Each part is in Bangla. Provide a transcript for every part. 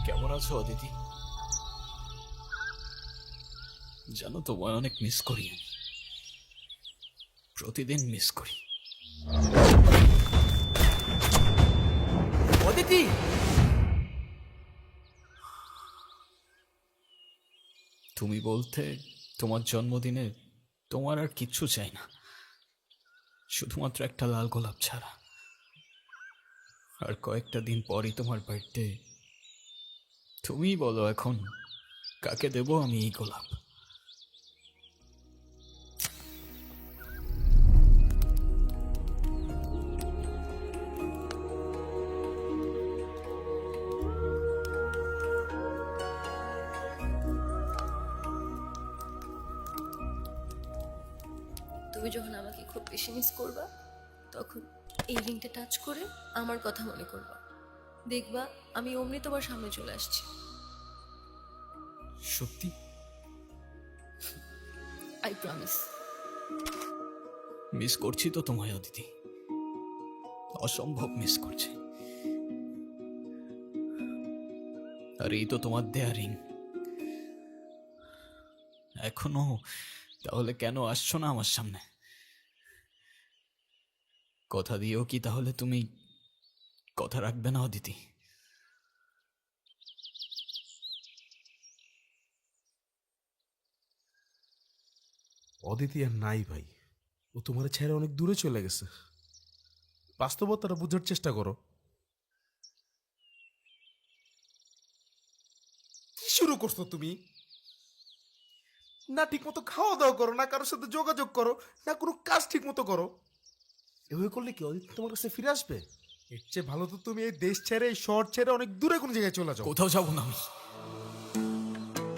কেমন আছো অদিতি? জানো তোমায় অনেক মিস করি আমি, প্রতিদিন মিস করি। অদিতি, তুমি বলতে তোমার জন্মদিনে তোমার আর কিচ্ছু চাই না, শুধুমাত্র একটা লাল গোলাপ ছাড়া। আর কয়েকটা দিন পরই তোমার বার্থডে। তুমিই বলো এখন কাকে দেবো আমি এই গোলাপ? তুমি যখন আমাকে খুব বেশি মিস করবা, তখন এই রিংটা টাচ করে আমার কথা মনে করবা। দেখবা আমি অমনি তোমার সামনে চলে আসছি। সত্যি? I promise. মিস করছি তো তোমায় অদিতি, অসম্ভব মিস করছি। আর এই তো তোমার দেয়া রিং। এখনো তাহলে কেন আসছো না আমার সামনে? কথা দিও কি তাহলে তুমি কথা রাখবে না অদিতি? অদিতি আর নাই ভাই, ও তোমার ছেড়ে অনেক দূরে চলে গেছে। বাস্তবতাটা বুঝার চেষ্টা করো। কি শুরু করছো তুমি? না ঠিক মতো খাওয়া দাওয়া করো, না কারোর সাথে যোগাযোগ করো, না কোনো কাজ ঠিক মতো করো। এভাবে করলে কি অদিতি তোমার কাছে ফিরে আসবে? এর চেয়ে ভালো তো তুমি এই দেশ ছেড়ে, এই শহর ছেড়ে অনেক দূরে কোনো জায়গায় চলে যাও। কোথাও যাবো না আমি,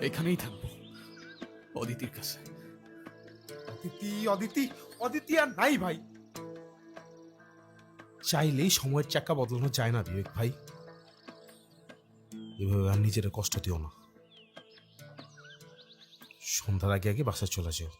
এখানেই থাকবো অদিতির কাছে। অদিতি অদিতি অদিতি আর নাই ভাই। চাইলেই সময়ের চাকা বদলানো যায় না বিবেক ভাই। এভাবে আর নিজের কষ্ট দিও না। সন্ধ্যার আগে আগে বাসায় চলে যাও।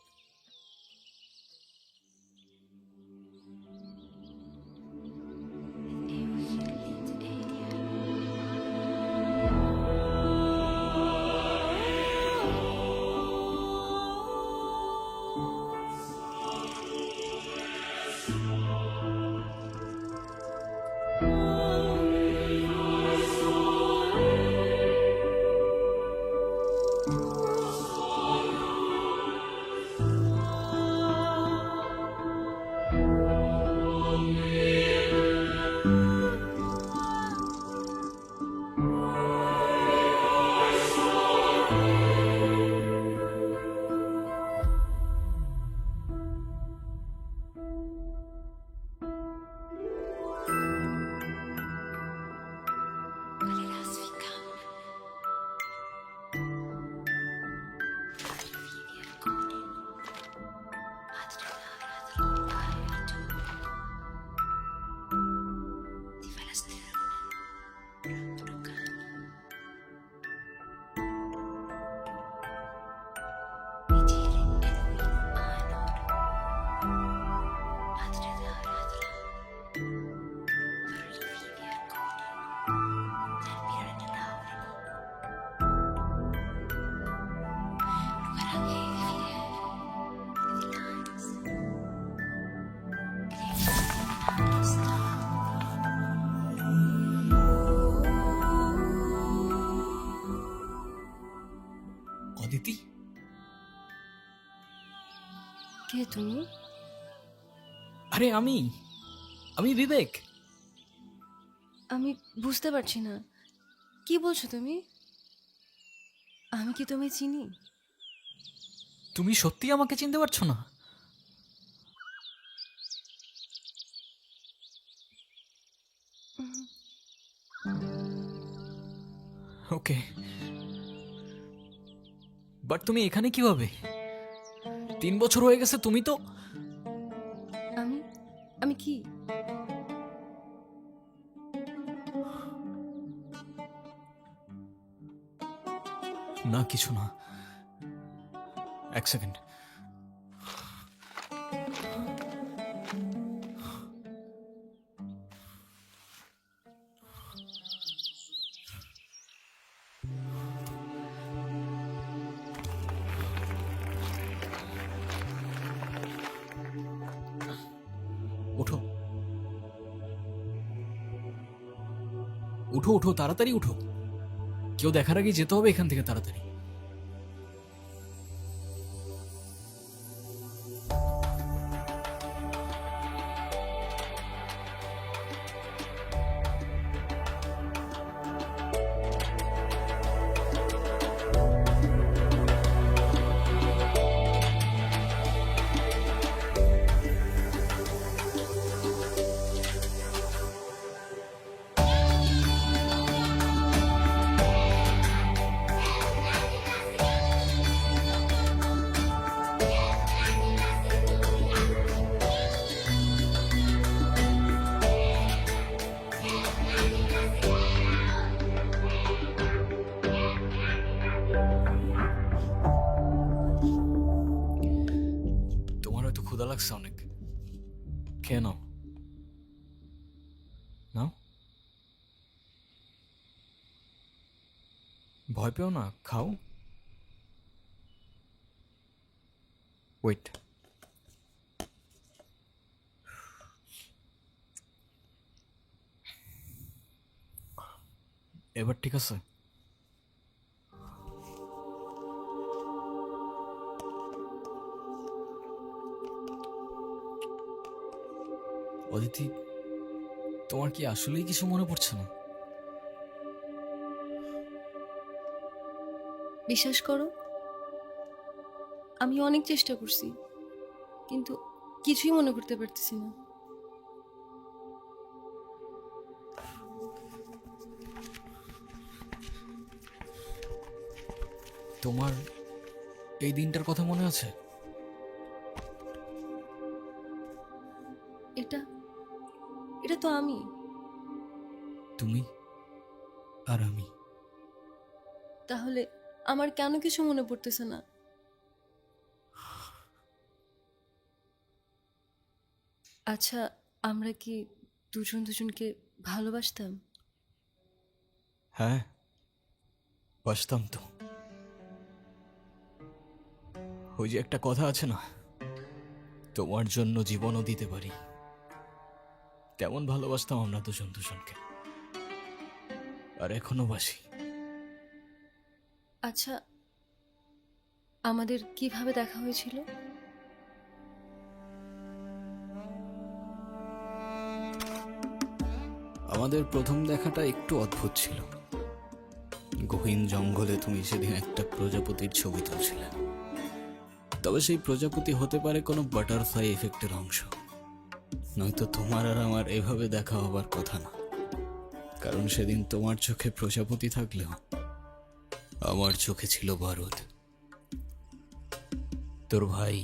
অদিতি, কে তুমি? আরে আমি আমি বিবেক। আমি বুঝতে পারছি না, কি বলছো তুমি? আমি কি তুমি চিনি? তুমি সত্যি আমাকে চিনতে পারছো না? ওকে, বাট তুমি এখানে কিভাবে? 3 বছর হয়ে গেছে, তুমি তো। আমি আমি কি? না কিছু না, এক সেকেন্ড। উঠো উঠো, তাড়াতাড়ি উঠো। কেউ দেখার আগে যেতে হবে এখান থেকে তাড়াতাড়ি। তোমার হয়তো ক্ষুধা লাগছে অনেক, খেয়ে নাও। নাও, ভয় পেও না, খাও। ওয়েট, এবার ঠিক আছে? অদিতি, তোমার কি আসলেই কিছু মনে পড়ছে না? বিশ্বাস করো, আমি অনেক চেষ্টা করছি, কিন্তু কিছুই মনে করতে পারতেছি না। তোমার এই দিনটার কথা মনে আছে? এটা এটা তো আমি। তুমি আর আমি। তাহলে আমার কেন কিছু মনে পড়তেছে না? আচ্ছা, আমরা কি দুজন দুজনকে ভালোবাসতাম? হ্যাঁ, বাসতাম তো। ওই যে একটা কথা আছে না, তোমার জন্য জীবনও দিতে পারি, তেমন ভালোবাসতাম আমরা দুজন দুজনকে, আর এখনো বাসি। আচ্ছা, আমাদের কিভাবে দেখা হয়েছিল? আমাদের প্রথম দেখাটা একটু অদ্ভুত ছিল। গহীন জঙ্গলে তুমি সেদিন একটা প্রজাপতির ছবি তুলছিলে, তবে সেই প্রজাপতি হতে পারে কোনো বাটারফ্লাই এফেক্টের অংশ, নয়তো তোমার আর আমার এভাবে দেখা হবার কথা না। কারণ সেদিন তোমার চোখে প্রজাপতি থাকলেও আমার চোখে ছিল বারুদ। তোর ভাই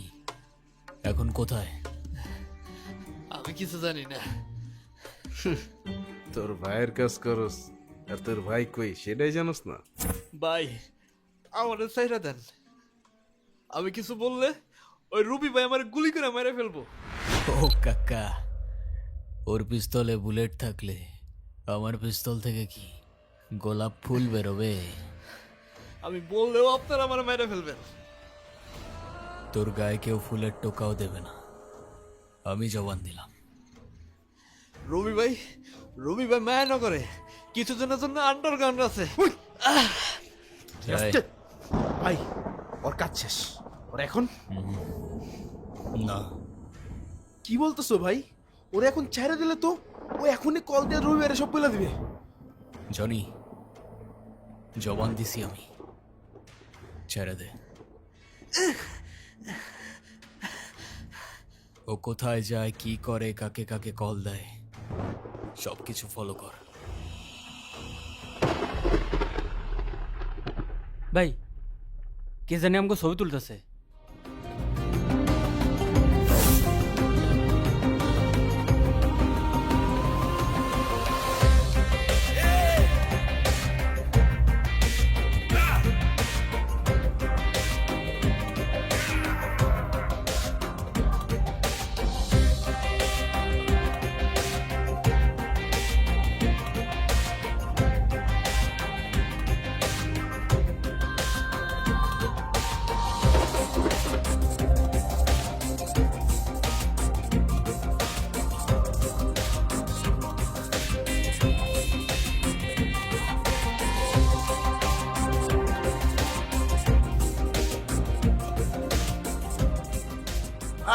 এখন কোথায়? আমি কিছু জানি না। তোর ভাইয়ের কাজ করস, আর তোর ভাই কই সেটাই জানোস না? ভাই, আমাদের চাইরা দেন। আমি কিছু বললে ওই রুবি ভাই আমার গুলি করে মেরে ফেলবো। ও কাকা, ওর পিস্তলে বুলেট থাকলে আমার পিস্তল থেকে কি গোলাপ ফুল বেরোবে? আমি বললেও আপনারা আমার মেরে ফেলবেন। তোর গায়ে কেউ ফুলের টোকাও দেবে না, আমি জবান দিলাম। রবি ভাই মায়া না করে কিছুদিনের জন্য আন্ডারগ্রাউন্ড আছে। যাই। ভাই, ওর কাজ শেষ, ওর এখন না, কি বলতেছো ভাই? ওরে এখন ছেড়ে দিলে তো ও এখনই কল দিয়ে রবিবারে সব বলে দিবে। জনি, জবান দিছি আমি, ছেড়ে দে। ও কোথায় যায়, কি করে, কাকে কাকে কল দেয়, সবকিছু ফলো কর। ভাই, কে জানি আমাকে ছবি তুলতেছে।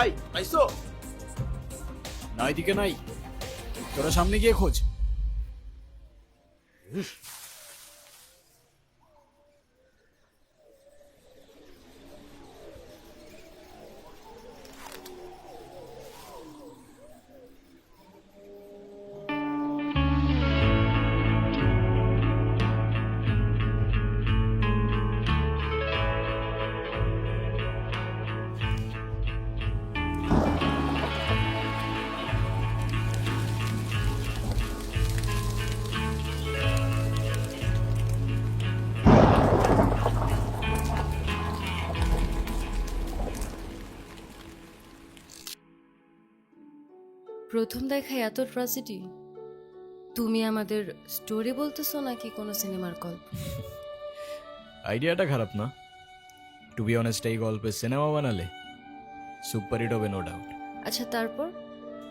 ভাই পাইছো? না এদিকে নাই, তোরা সামনে গিয়ে খোঁজ। প্রথম দেখায় এত ট্র্যাজেডি? তুমি আমাদের স্টোরি বলতেছো নাকি কোনো সিনেমার গল্প? আইডিয়াটা খারাপ না, টু বি অনেস্ট। এই গল্পের সিনেমা বানালে সুপার হিট হবে, নো ডাউট। আচ্ছা, তারপর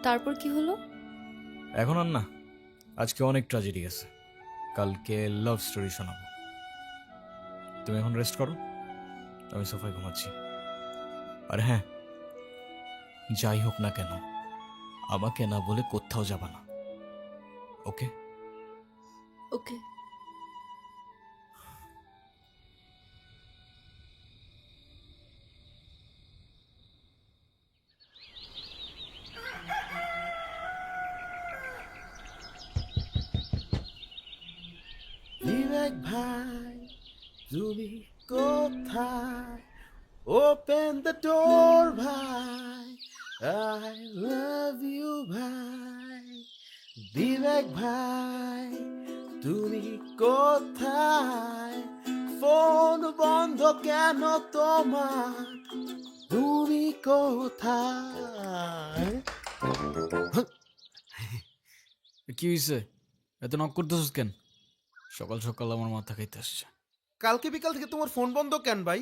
তারপর কি হলো? এখন আর না, আজকে অনেক ট্র্যাজেডি আছে, কালকে লাভ স্টোরি শোনাবো। তুমি এখন রেস্ট করো, আমি সোফায় ঘুমাচ্ছি। আর হ্যাঁ, যাই হোক না কেন, আমাকে না বলে কোথাও যাবা না, ওকে? ওকে। বিবেক ভাই তুমি কোথায়? ওপেন দ্য ডোর ভাই, আই লাভ ইউ ভাই। বিবেক ভাই তুমি কোথায়? ফোন বন্ধ কেন তোমার? তুমি কোথায়? কি হয়েছে, এত নক করতেছিস কেন? সকাল সকাল আমার মাথা খাইতে আসছে। কালকে বিকাল থেকে তোমার ফোন বন্ধ কেন ভাই?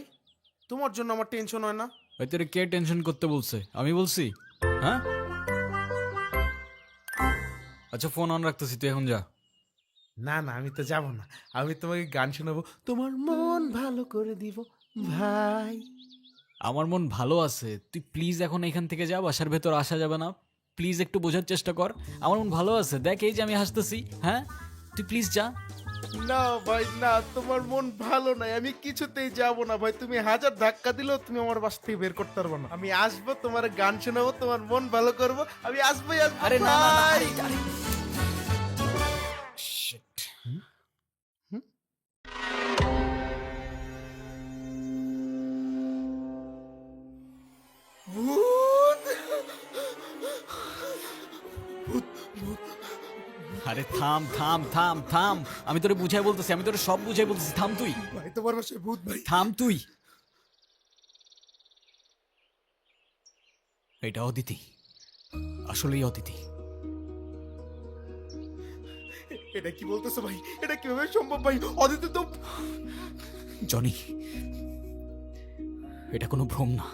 তোমার জন্য আমার টেনশন হয় না? হয়তো রে, কে টেনশন করতে বলছে? আমি বলছি? হ্যাঁ, আচ্ছা ফোন অন রাখতেছি, তুই এখন যা। না না, আমি তো যাব না। আমি তোমাকে গান শোনাবো, তোমার মন ভালো করে দিব ভাই। আমার মন ভালো আছে, তুই প্লিজ এখন এখান থেকে যা, বাসার ভেতর আসা যাবে না। প্লিজ একটু বোঝার চেষ্টা কর, আমার মন ভালো আছে, দেখ এই যে আমি হাসতেছি। হ্যাঁ, তুই প্লিজ যা। না ভাই না, তোমার মন ভালো নাই, আমি কিছুতেই যাব না ভাই। তুমি হাজার ধাক্কা দিলেও তুমি আমার বাস থেকে বের করতে পারবো না। আমি আসবো, তোমার গান শোনাবো, তোমার মন ভালো করবো, আমি আসবোই আসবো। আরে না না না, ভাই। Shit. ভূত! আরে থাম থাম থাম থাম, আমি তোরে বুঝাই বলতেছি, আমি তোরে সব বুঝাই বলতেছি, থাম তুই, ভাই তোমার বাসায় ভূত ভাই। থাম তুই। এটা অদিতি, আসলেই অদিতি। এটা কি বলতেছো ভাই? এটা কিভাবে সম্ভব ভাই? অদিতি তো জনি, এটা কোনো ভ্রম না,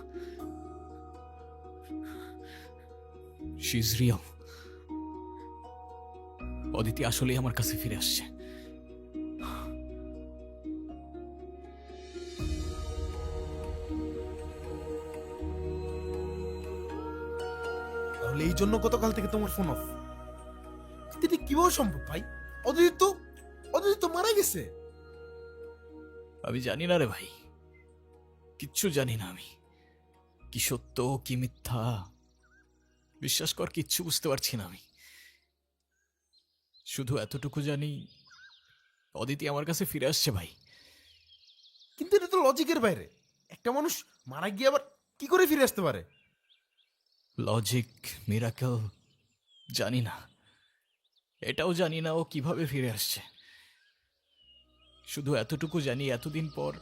শি ইজ রিয়েল। অদিতি আসলেই আমার কাছে ফিরে আসছে। তাহলে এই জন্য গতকাল থেকে তোমার ফোন অফ? এটা কিভাবে সম্ভব ভাই? অদিতি তো মারা গেছে। আমি জানি না রে ভাই, কিচ্ছু জানি না আমি, কি সত্য কি মিথ্যা, বিশ্বাস কর কিচ্ছু বুঝতে পারছি না আমি। শুধু এতটুকু জানি, অদিতি আমার কাছে ফিরে আসছে ভাই। কিন্তু এটা তো লজিকের বাইরে। একটা মানুষ মারা গিয়ে আবার কি করে ফিরে আসতে পারে? লজিক, মিরাকেল, জানি না, এটাও জানি না ও কিভাবে ফিরে আসছে। শুধু এতটুকু জানি, এতদিন পর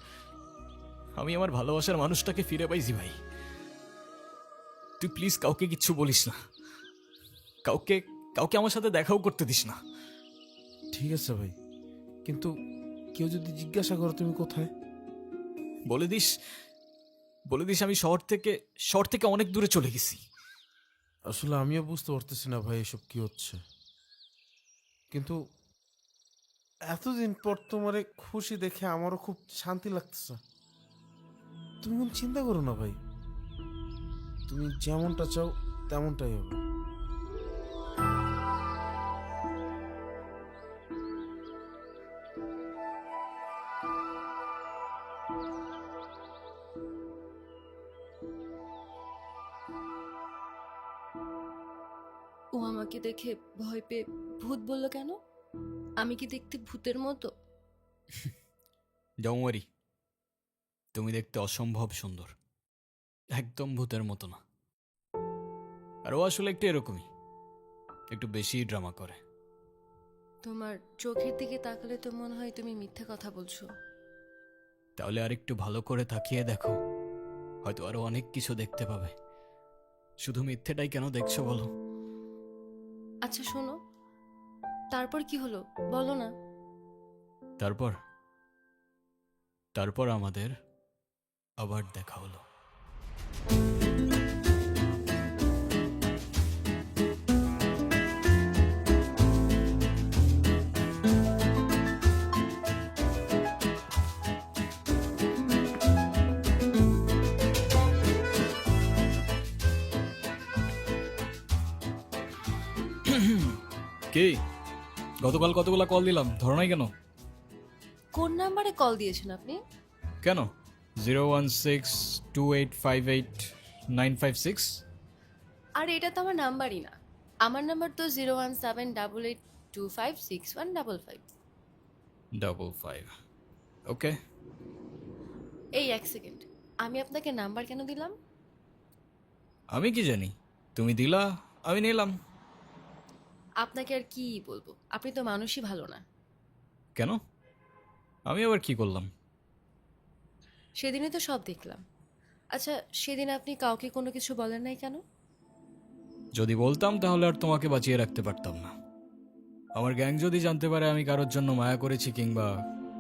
আমি আমার ভালোবাসার মানুষটাকে ফিরে পাইছি ভাই। তুই প্লিজ কাউকে কিচ্ছু বলিস না, কাউকে কাউকে আমার সাথে দেখাও করতে দিস না। ঠিক আছে ভাই, কিন্তু কেউ যদি জিজ্ঞাসা করে তুমি কোথায়? বলে দিস, বলে দিস আমি শহর থেকে অনেক দূরে চলে গেছি। আসলে আমিও বুঝতে পারতেছি না ভাই এসব কি হচ্ছে, কিন্তু এতদিন পর তোমারে খুশি দেখে আমারও খুব শান্তি লাগতেছে। তুমি কোনো চিন্তা করো না ভাই, তুমি যেমনটা চাও তেমনটাই হবে। ও আমাকে দেখে ভয় পেয়ে ভূত বলল কেন? আমি কি দেখতে ভূতের মতো? ডোন্ট তুমি দেখতে অসম্ভব সুন্দর, একদম ভূতের মতো না। আর ও আসলে একটু এরকমই, একটু বেশি ড্রামা করে। তোমার চোখের দিকে তাকালে তো মনে হয় তুমি মিথ্যা কথা বলছো। তাহলে আর একটু ভালো করে তাকিয়ে দেখো, হয়তো আরো অনেক কিছু দেখতে পাবে। শুধু মিথ্যেটাই কেন দেখছো বলো? আচ্ছা শোনো, তারপর কি হলো বলো না। তারপর তারপর আমাদের আবার দেখা হলো। কি গতকাল কতগুলা কল দিলাম, ধরো নাই কেন? কোন নাম্বারে কল দিয়েছেন আপনি? কেন? 01628589556। আর এটা তো আমার নাম্বারই না। আমার নাম্বার তো 01788256155। ওকে। এই এক সেকেন্ড, আমি আপনাকে নাম্বার কেন দিলাম? আমি কি জানি, তুমি দিলা, আমি নিলাম। আপনাকে আর কি বলবো, আপনি তো মানুষই ভালো না। কেন? আমি আবার কি করলাম? সেদিনই তো সব দেখলাম। আচ্ছা সেদিন আপনি কাউকে কোনো কিছু বলেন নাই কেন? যদি বলতাম তাহলে আর তোমাকে বাঁচিয়ে রাখতে পারতাম না। আমার গ্যাং যদি জানতে পারে আমি কারোর জন্য মায়া করেছি কিংবা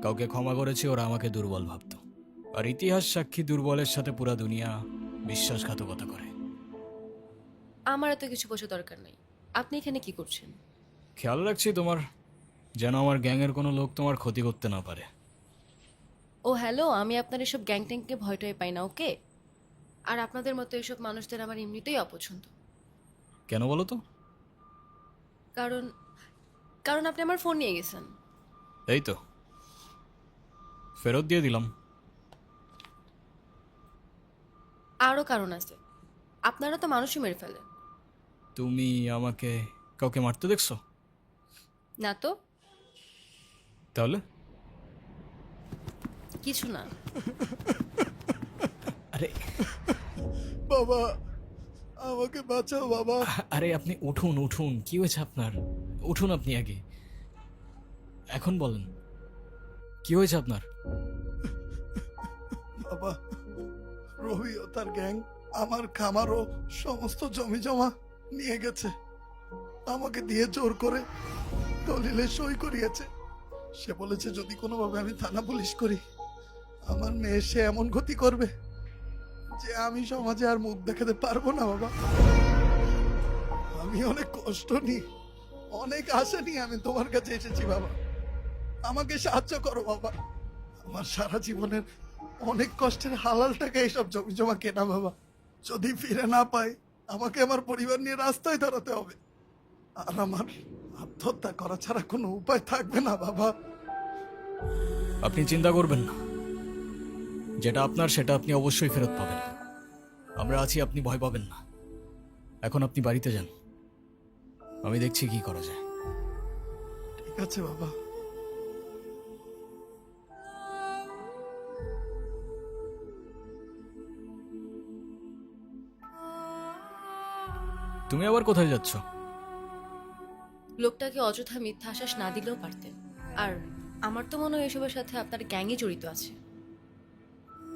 কাউকে ক্ষমা করেছি, ওরা আমাকে দুর্বল ভাবতো। আর ইতিহাস সাক্ষী, দুর্বলের সাথে পুরা দুনিয়া বিশ্বাসঘাতকতা করে। আমার এত কিছু বোঝা দরকার নেই। আপনি এখানে কি করছেন? খেয়াল রাখছি তোমার, যেন আমার গ্যাংয়ের কোনো লোক তোমার ক্ষতি করতে না পারে। ও হ্যালো, আমি আপনার এসব গ্যাং ট্যাংকে ভয় টয় পাই না, ওকে? আর আপনাদের মতো এসব মানুষদের আমার এমনিতেই অপছন্দ। কেন বলো তো? কারণ কারণ আপনি আমার ফোন নিয়ে গেছেন। এই তো ফেরত দিয়ে দিলাম। আরও কারণ আছে, আপনারা তো মানুষই মেরে ফেলেন। তুমি আমাকে কাউকে মারতে দেখছো? না তো, তাহলে? কিছু না। আরে বাবা, আমাকে বাঁচাও বাবা। আরে আপনি উঠুন উঠুন, কি হয়েছে আপনার? উঠুন আপনি আগে, এখন বলেন কি হয়েছে আপনার? বাবা, রবি ও তার গ্যাং আমার খামারও সমস্ত জমি জমা নিয়ে গেছে। আমাকে দিয়ে জোর করে দলিলে সই করিয়েছে। সে বলেছে যদি কোনোভাবে আমি থানা পুলিশ করি, আমার মেয়ে সে এমন ক্ষতি করবে যে আমি সমাজে আর মুখ দেখাতে পারবো না। বাবা, আমি অনেক কষ্ট নিয়ে, অনেক আশা নিয়ে আমি তোমার কাছে এসেছি। বাবা, আমাকে সাহায্য করো বাবা। আমার সারা জীবনের অনেক কষ্টের হালাল টাকা এইসব জমি জমা কেনা। বাবা, যদি ফিরে না পাই আমাকে আমার পরিবার নিয়ে রাস্তায় দাঁড়াতে হবে, আর আমার আত্মহত্যা করা ছাড়া কোনো উপায় থাকবে না। বাবা, আপনি চিন্তা করবেন না, যেটা আপনার সেটা আপনি অবশ্যই ফেরত পাবেন। আমরা আছি, আপনি ভয় পাবেন না। এখন আপনি বাড়িতে যান, আমি দেখছি কি করা যায়। ঠিক আছে বাবা। তুমি আবার কোথায় যাচ্ছ? লোকটাকে অযথা মিথ্যা আশ্বাস না দিলেও পারতেন। আর আমার তো মনে হয় এসবের সাথে আপনার গ্যাংই জড়িত আছে।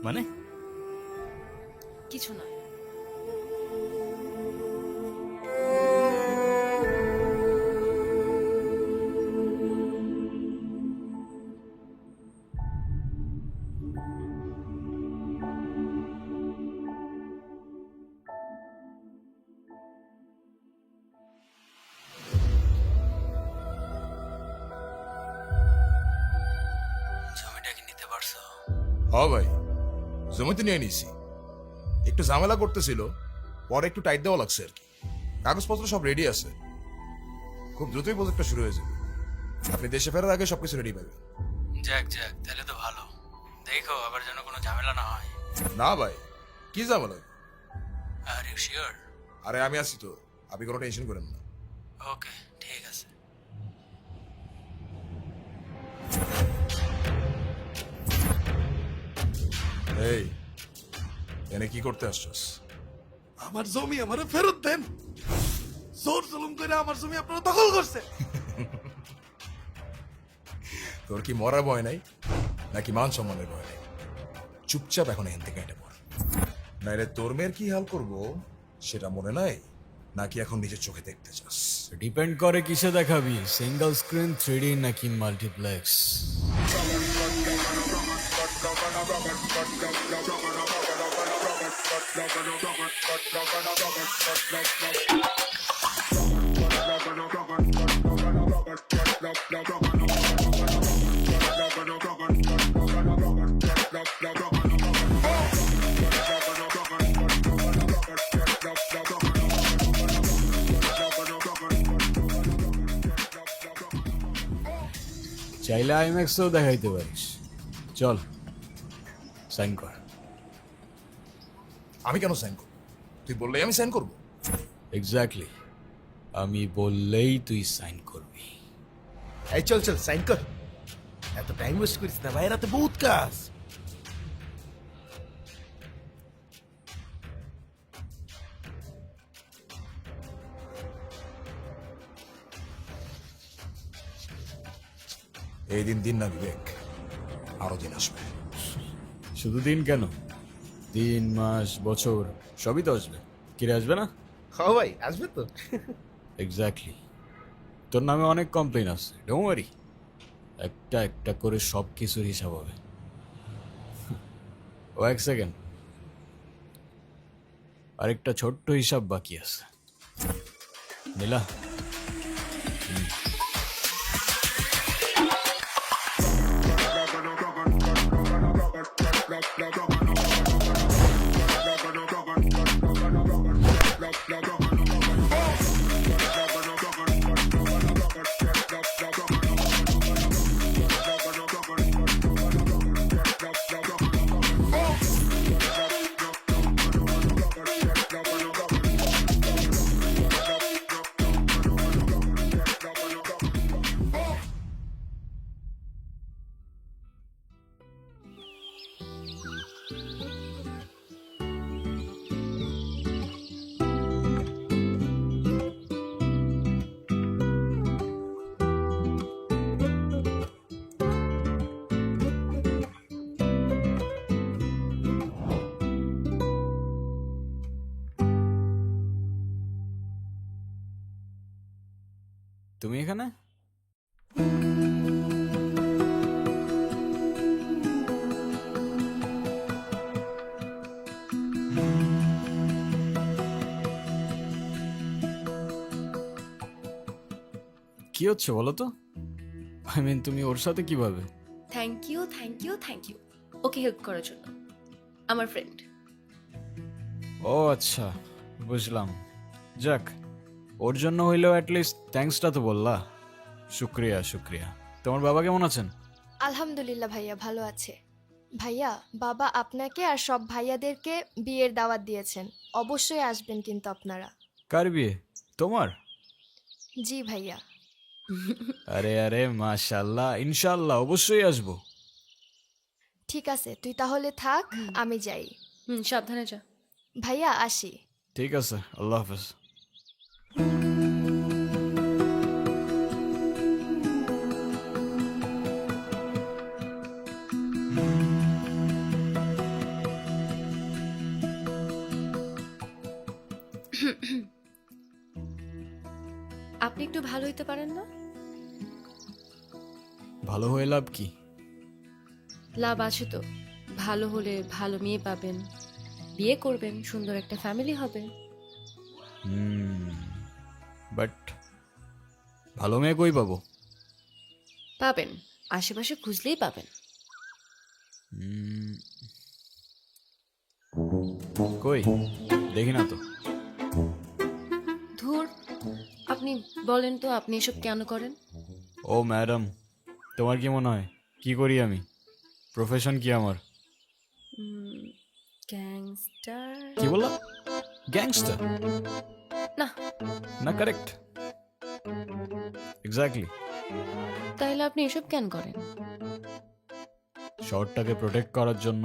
মানে? কিছু না। জমিটা কি নিতে পারছো? হ ভাই, জমিতে নিয়ে নিছি। একটু ঝামেলা করতেছিল, পরে একটু টাইট দেওয়া লাগছে আর কি। কাগজপত্র সব রেডি আছে, খুব দ্রুতই প্রজেক্টটা শুরু হয়ে যাবে। আপনি দেশে ফেরার আগে সবকিছু রেডি পাবেন। যাক যাক, তাহলে তো ভালো। দেখো আবার যেন কোনো ঝামেলা না হয়। না ভাই, কি ঝামেলা? Are you sure? আরে আমি আছি তো, আপনি কোনো টেনশন করেন না। ওকে, ঠিক আছে। এই, এনে কি করতে আসছস? আমার জমি আমারে ফেরত দেন। জোর জুলুম করে আমার জমি আপনারা দখল করছে। তোর কি মরার ভয় নাই নাকি মান সম্মানের ভয় নাই? চুপচাপ এখন এখান থেকে এটা পর, নাইলে তোর মেয়ের কি হাল করবো সেটা মনে নাই নাকি এখন নিজের চোখে দেখতে চাস? ডিপেন্ড করে কিসে দেখাবি, সিঙ্গেল স্ক্রিন, 3D নাকি মাল্টিপ্লেক্স। চাইলে আইম্যাক্সও দেখাইতে পারিস। চল সাইন কর। আমি কেন সাইন করবো? তুই বললেই আমি সাইন করবো? এক্স্যাক্টলি, আমি বললেই তুই সাইন করবি। এই চল চল সাইন কর, এত টাইম ওয়েস্ট করিস না ভাই, রাতে বহুত কাজ। এই দিন দিন না বিবেক, আরো দিন আসবে। শুধু দিন কেন, 3 মাস, বছর সবই তো আসবে। কিরে আসবে না? হ্যাঁ ভাই আসবে তো। এক্স্যাক্টলি, তোর নামে অনেক কমপ্লেন আছে, ডোন্ট ওয়ারি। একটা একটা করে সব কিছুর হিসাব হবে। ও এক সেকেন্ড, আরেকটা ছোট্ট হিসাব বাকি আছে। নীলা, তুমি এখানে? কি হচ্ছে বলো তো? আই মিন তুমি ওর সাথে কিভাবে? Thank you thank you thank you ওকে হেল্প করার জন্য। আমার ফ্রেন্ড। ও আচ্ছা, বুঝলাম। যাক, ওর জন্য হইলেও অ্যাটলিস্ট থ্যাঙ্কসটা তো বললা। শুক্রিয়া শুক্রিয়া। তোমার বাবা কেমন আছেন? আলহামদুলিল্লাহ ভাইয়া ভালো আছে। ভাইয়া, বাবা আপনাকে আর সব ভাইয়াদেরকে বিয়ের দাওয়াত দিয়েছেন, অবশ্যই আসবেন কিন্তু আপনারা। কার বিয়ে? তোমার? জি ভাইয়া। আরে আরে মাশাআল্লাহ, ইনশাআল্লাহ অবশ্যই আসবো। ঠিক আছে, তুই তাহলে থাক, আমি যাই। সাবধানে যা। ভাইয়া আসি। ঠিক আছে, আল্লাহ হাফেজ। আপনি একটু ভালো হইতে পারেন না? ভালো হয়ে লাভ কি? লাভ আছে তো। ভালো হলে ভালো মেয়ে পাবেন, বিয়ে করবেন, সুন্দর একটা ফ্যামিলি হবে। বাট ভালো মেয়ে কই পাবো? পাবেন, আশেপাশে খুঁজলেই পাবেন। কই দেখি না তো। আপনি বলেন তো আপনি এসব কেন করেন? ও ম্যাডাম, তোমার কি মনে হয় কি করি আমি? প্রফেশন কি আমার? গ্যাংস্টার? কি বললা? গ্যাংস্টার? না। না, কারেক্ট, এক্স্যাক্টলি। তাইলে আপনি এসব কেন করেন? শহরটাকে প্রোটেক্ট করার জন্য।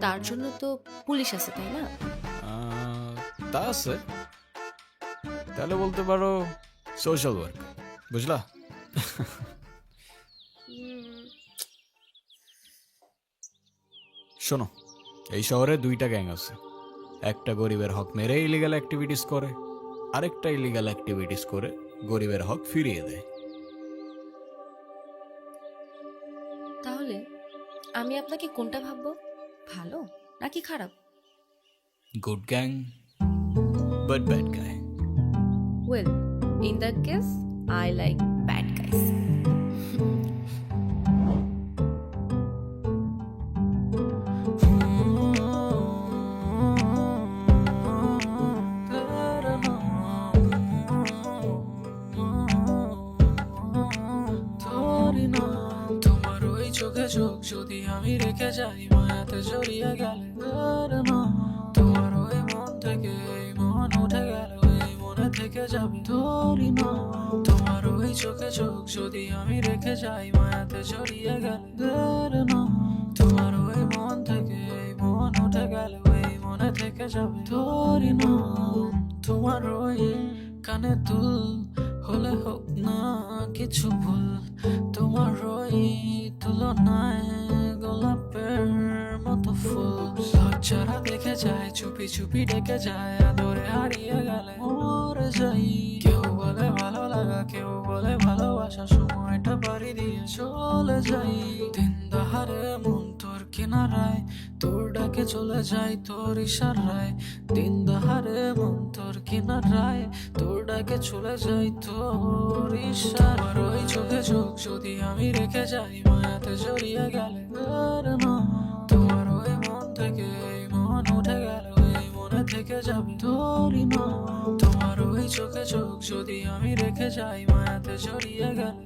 তার জন্য তো পুলিশ আছে, তাই না? তা আছে, তাহলে বলতে পারো সোশ্যাল ওয়ার্ক, বুঝলা? শোনো, এই শহরে দুইটা গ্যাং আছে। একটা গরিবের হক মেরে ইলিগাল অ্যাক্টিভিটিস করে, আরেকটা ইলিগাল অ্যাক্টিভিটিস করে গরিবের হক ফিরিয়ে দেয়। তাহলে আমি আপনাকে কোনটা ভাববো, ভালো নাকি খারাপ? গুড গ্যাং বাট ব্যাড গায়। Well, in that case I like bad guys. তোমার ওই চোখে চোখ যদি আমি রেখে যাই মায়াতে জড়িয়ে গেলে, তোমার ওই মন থেকে এই মন উঠে গেল, এই মনে থেকে যাবে ধরি না। তোমার ওই চোখে চোখ যদি আমি রেখে যাই মায়াতে জড়িয়ে গেলে, তোমার ওই মন থেকে এই মন উঠে গেল, এই মনে থেকে যাবে ধরি না। তোমার ওই কানে দুল হলে হোক না কিছু ভুল, তোমার ওই তুলনায় গোলাপের মতো ফুল। লজ্জারা দেখে যায়, চুপি চুপি ডেকে যায়, আদরে হারিয়ে গেলে মরে যাই। কেউ বলে ভালো লাগা, কেউ বলে ভালোবাসা, সময়টা বাড়ি দিয়ে চলে যাই। দিন দাহারে মন তোর কিনারায়, তোর ডাকে চলে যাই তোর ইশারায়। দিন দাহারে মন তোর কিনারায়, তোর ডাকে চলে যাই তোর ইশারায়। তোমার ওই চোখে চোখ যদি আমি রেখে যাই মায়াতে জড়িয়ে গেলে, তোমার ওই মন থেকে এই মন উঠে গেল, এই মনে থেকে যাবে ধরি না। তোমার ওই চোখে চোখ যদি আমি রেখে যাই মায়াতে জড়িয়ে গেলে,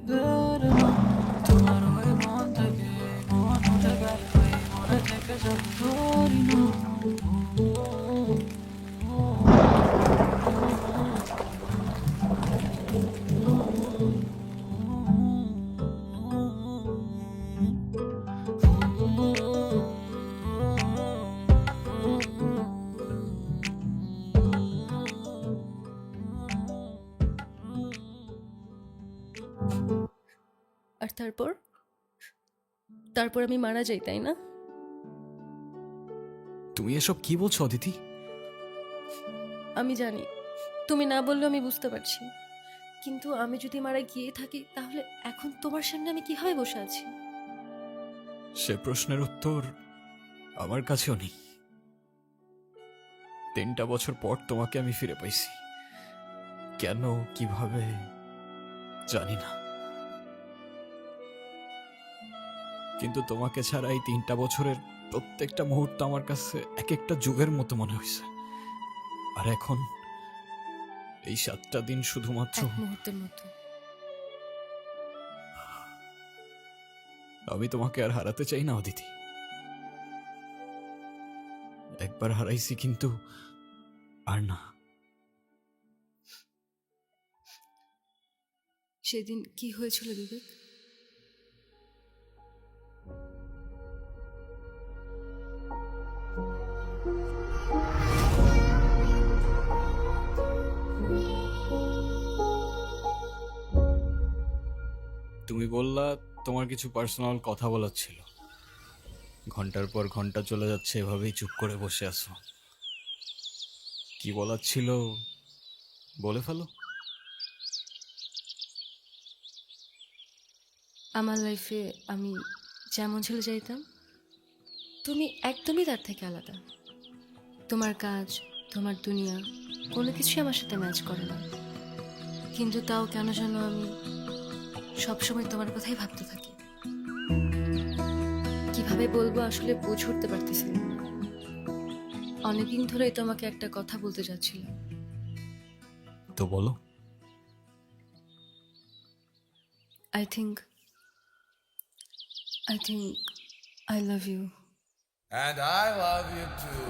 তোমার ওই মন থেকে এই মন উঠে গেল, এই মনে থেকে যাবে ধরি না। আর তারপর তারপর আমি মারা যাই, তাই না? তুমি এসব কি বলছো অদিতি? আমি জানি তুমি না বললেও আমি বুঝতে পারছি, কিন্তু আমি যদি মারা গিয়ে থাকি তাহলে এখন তোমার সামনে আমি কিভাবে বসে আছি? সে প্রশ্নের উত্তর আমার কাছেও নেই। 3টা বছর পর তোমাকে আমি ফিরে পাইছি, কেন কিভাবে জানি না, কিন্তু তোমাকে ছাড়া এই 3টা বছরের প্রত্যেকটা মুহূর্ত আমার কাছে এক একটা যুগের মতো মনে হয়েছে। আর এখন এই 7টা দিন শুধুমাত্র এক মুহূর্তের মতো। আমি তোমাকে আর হারাতে চাই না অদিতি। একবার হারাইছি, কিন্তু আর না। সেদিন কি হয়েছিল বিবেক? তুমি বললা তোমার কিছু পার্সোনাল কথা বলার ছিল। ঘন্টার পর ঘন্টা চলে যাচ্ছে, এভাবেই চুপ করে বসে আছো। কি বলার ছিল বলে ফেলো। আমার লাইফে আমি যেমন ছিল চাইতাম, তুমি একদমই তার থেকে আলাদা। তোমার কাজ, তোমার দুনিয়া কোনো কিছুই আমার সাথে ম্যাচ করে না, কিন্তু তাও কেন যেন আমি সবসময় তোমার কথাই ভাবতে থাকি। কিভাবে বলবো আসলে বুঝে উঠতে পারতেছি না। অনেকদিন ধরেই তোমাকে একটা কথা বলতে যাচ্ছিলাম। তো বলো। I think I love you. And I love you too.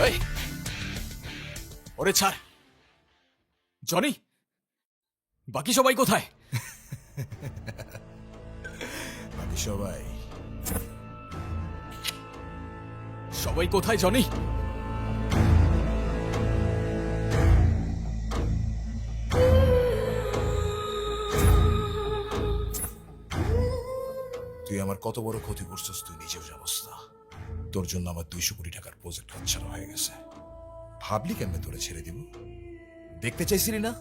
এই, ওরে ছাড়। জনি, বাকি সবাই কোথায়? বাকি সবাই কোথায় জনি? তুই আমার কত বড় ক্ষতি করছিস তুই নিজেও জানোস না। তোর জন্য আমার 200 কোটি টাকার প্রজেক্ট হাতছাড়া হয়ে গেছে। ভাবলি কেমনে তোরে ছেড়ে দিব? দেখতে চাইছিলি না?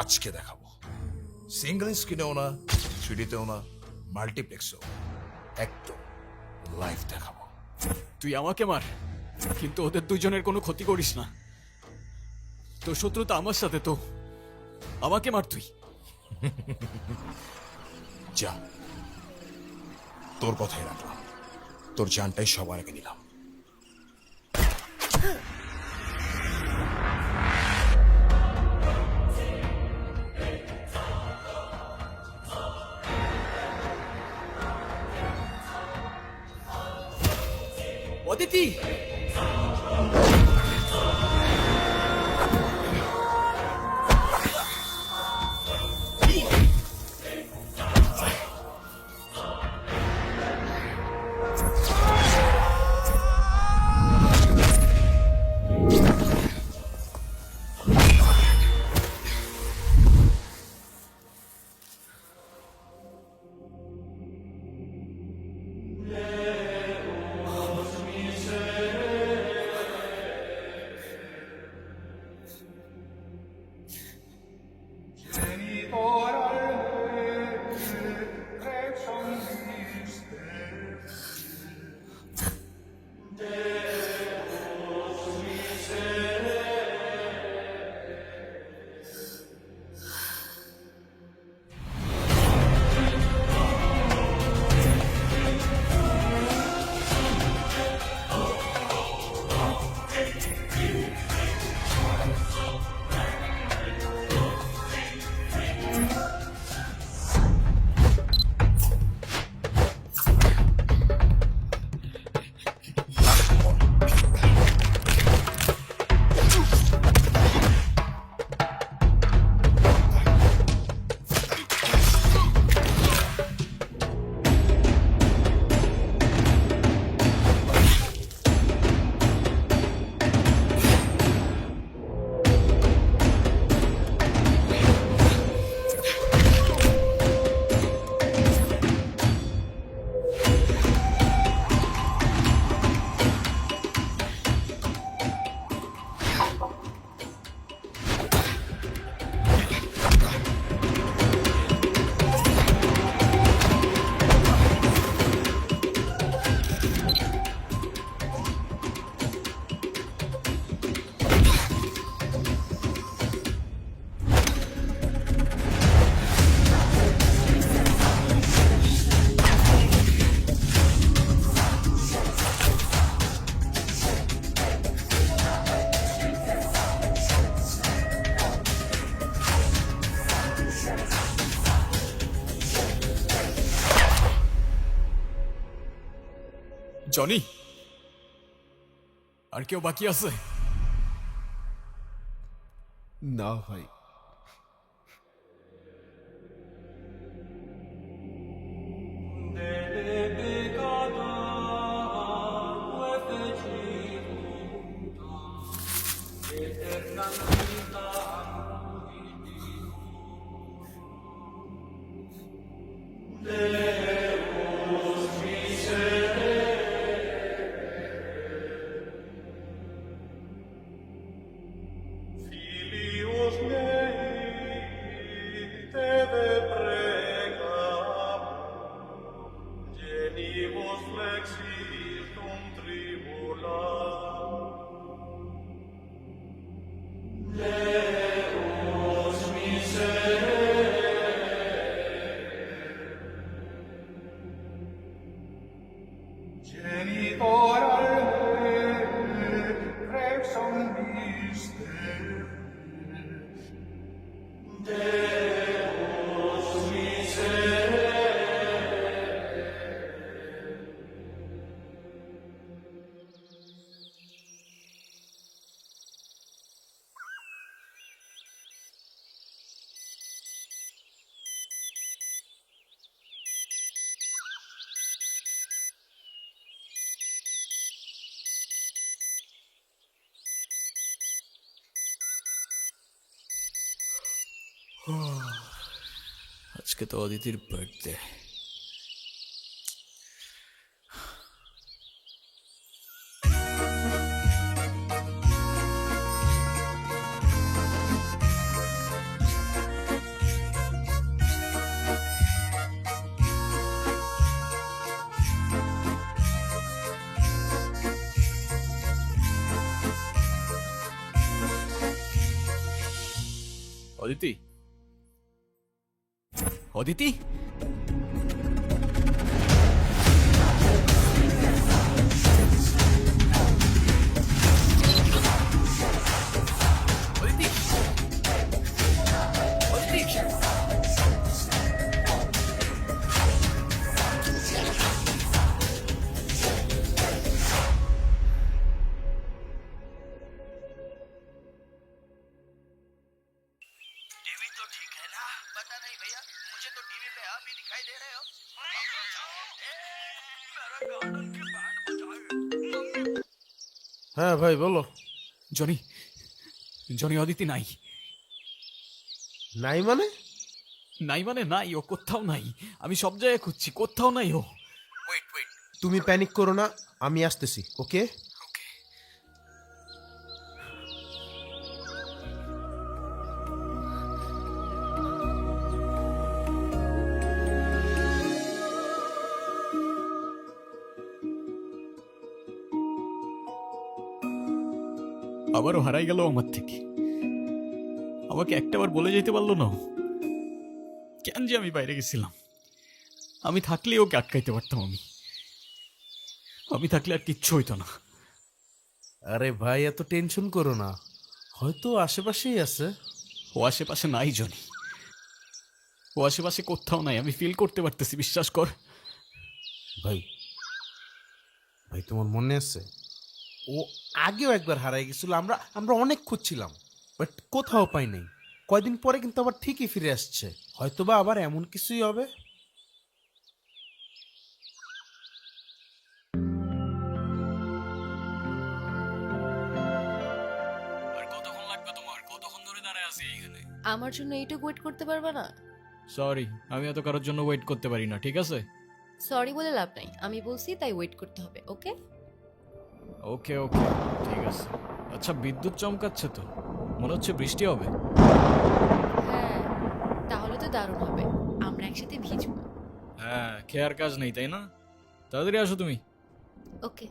আজকে দেখাবো। সিঙ্গল স্ক্রিনেও না, 3Dতেও না, মাল্টিপ্লেক্সেও, একদম লাইভ দেখাবো। তুই আমাকে মার, কিন্তু ওদের দুজনের কোনো ক্ষতি করিস না। তোর শত্রুতা আমার সাথে, তো আমাকে মার তুই। যা, তোর কথাই রাখলাম। তোর জানটাই সবার আগে নিলাম। অদিতি, জনি, আর কেউ বাকি আছে? না ভাই, Deus আজকে তো অদিতির বার্থডে। অদিতি, অদিতি, অদিতি, অদিতি। হ্যাঁ ভাই বলো। জনি, জনি, অদিতি নাই। নাই মানে? নাই মানে নাই, ও কোথাও নাই। আমি সব জায়গায় খুঁজছি, কোথাও নাই ও। তুমি প্যানিক করো না, আমি আসতেছি। ওকে আবারও হারাই গেল আমার থেকে। আমাকে একটাবার বলে যেতে পারলো না ও। কেন যে আমি বাইরে গেছিলাম। আমি থাকলে ওকে আটকাইতে পারতাম। আমি থাকলে আর কিচ্ছু হইতো না। আরে ভাই এত টেনশন করো না, হয়তো আশেপাশেই আছে। ও আশেপাশে নাই জনি, ও আশেপাশে কোথাও নাই। আমি ফিল করতে পারতেছি, বিশ্বাস কর। ভাই ভাই তোমার মনে আছে ও আগেও একবার হারাই গেছিল, আমরা আমরা অনেক খুঁজছিলাম বাট কোথাও পাই নাই। কয়দিন পরে কিন্তু আবার ঠিকই ফিরে আসছে, হয়তোবা আবার এমন কিছুই হবে। আর কতক্ষণ লাগবে তোমার? কতক্ষণ ধরে দাঁড়ায় আছি এখানে? আমার জন্য এইটুকু ওয়েট করতে পারবে না? সরি, আমি এত কারোর জন্য ওয়েট করতে পারি না, ঠিক আছে? সরি বলে লাভ নাই, আমি বলছি তাই ওয়েট করতে হবে। ওকে ওকে ওকে, ঠিক আছে। আচ্ছা, বিদ্যুৎ চমকাচ্ছে তো, মনে হচ্ছে বৃষ্টি হবে। হ্যাঁ, তাহলে তো দারুণ হবে, আমরা একসাথে ভিজবো। হ্যাঁ, খেয়ার কাজ নেই তাই না? তাড়াতাড়ি আসো তুমি। ওকে।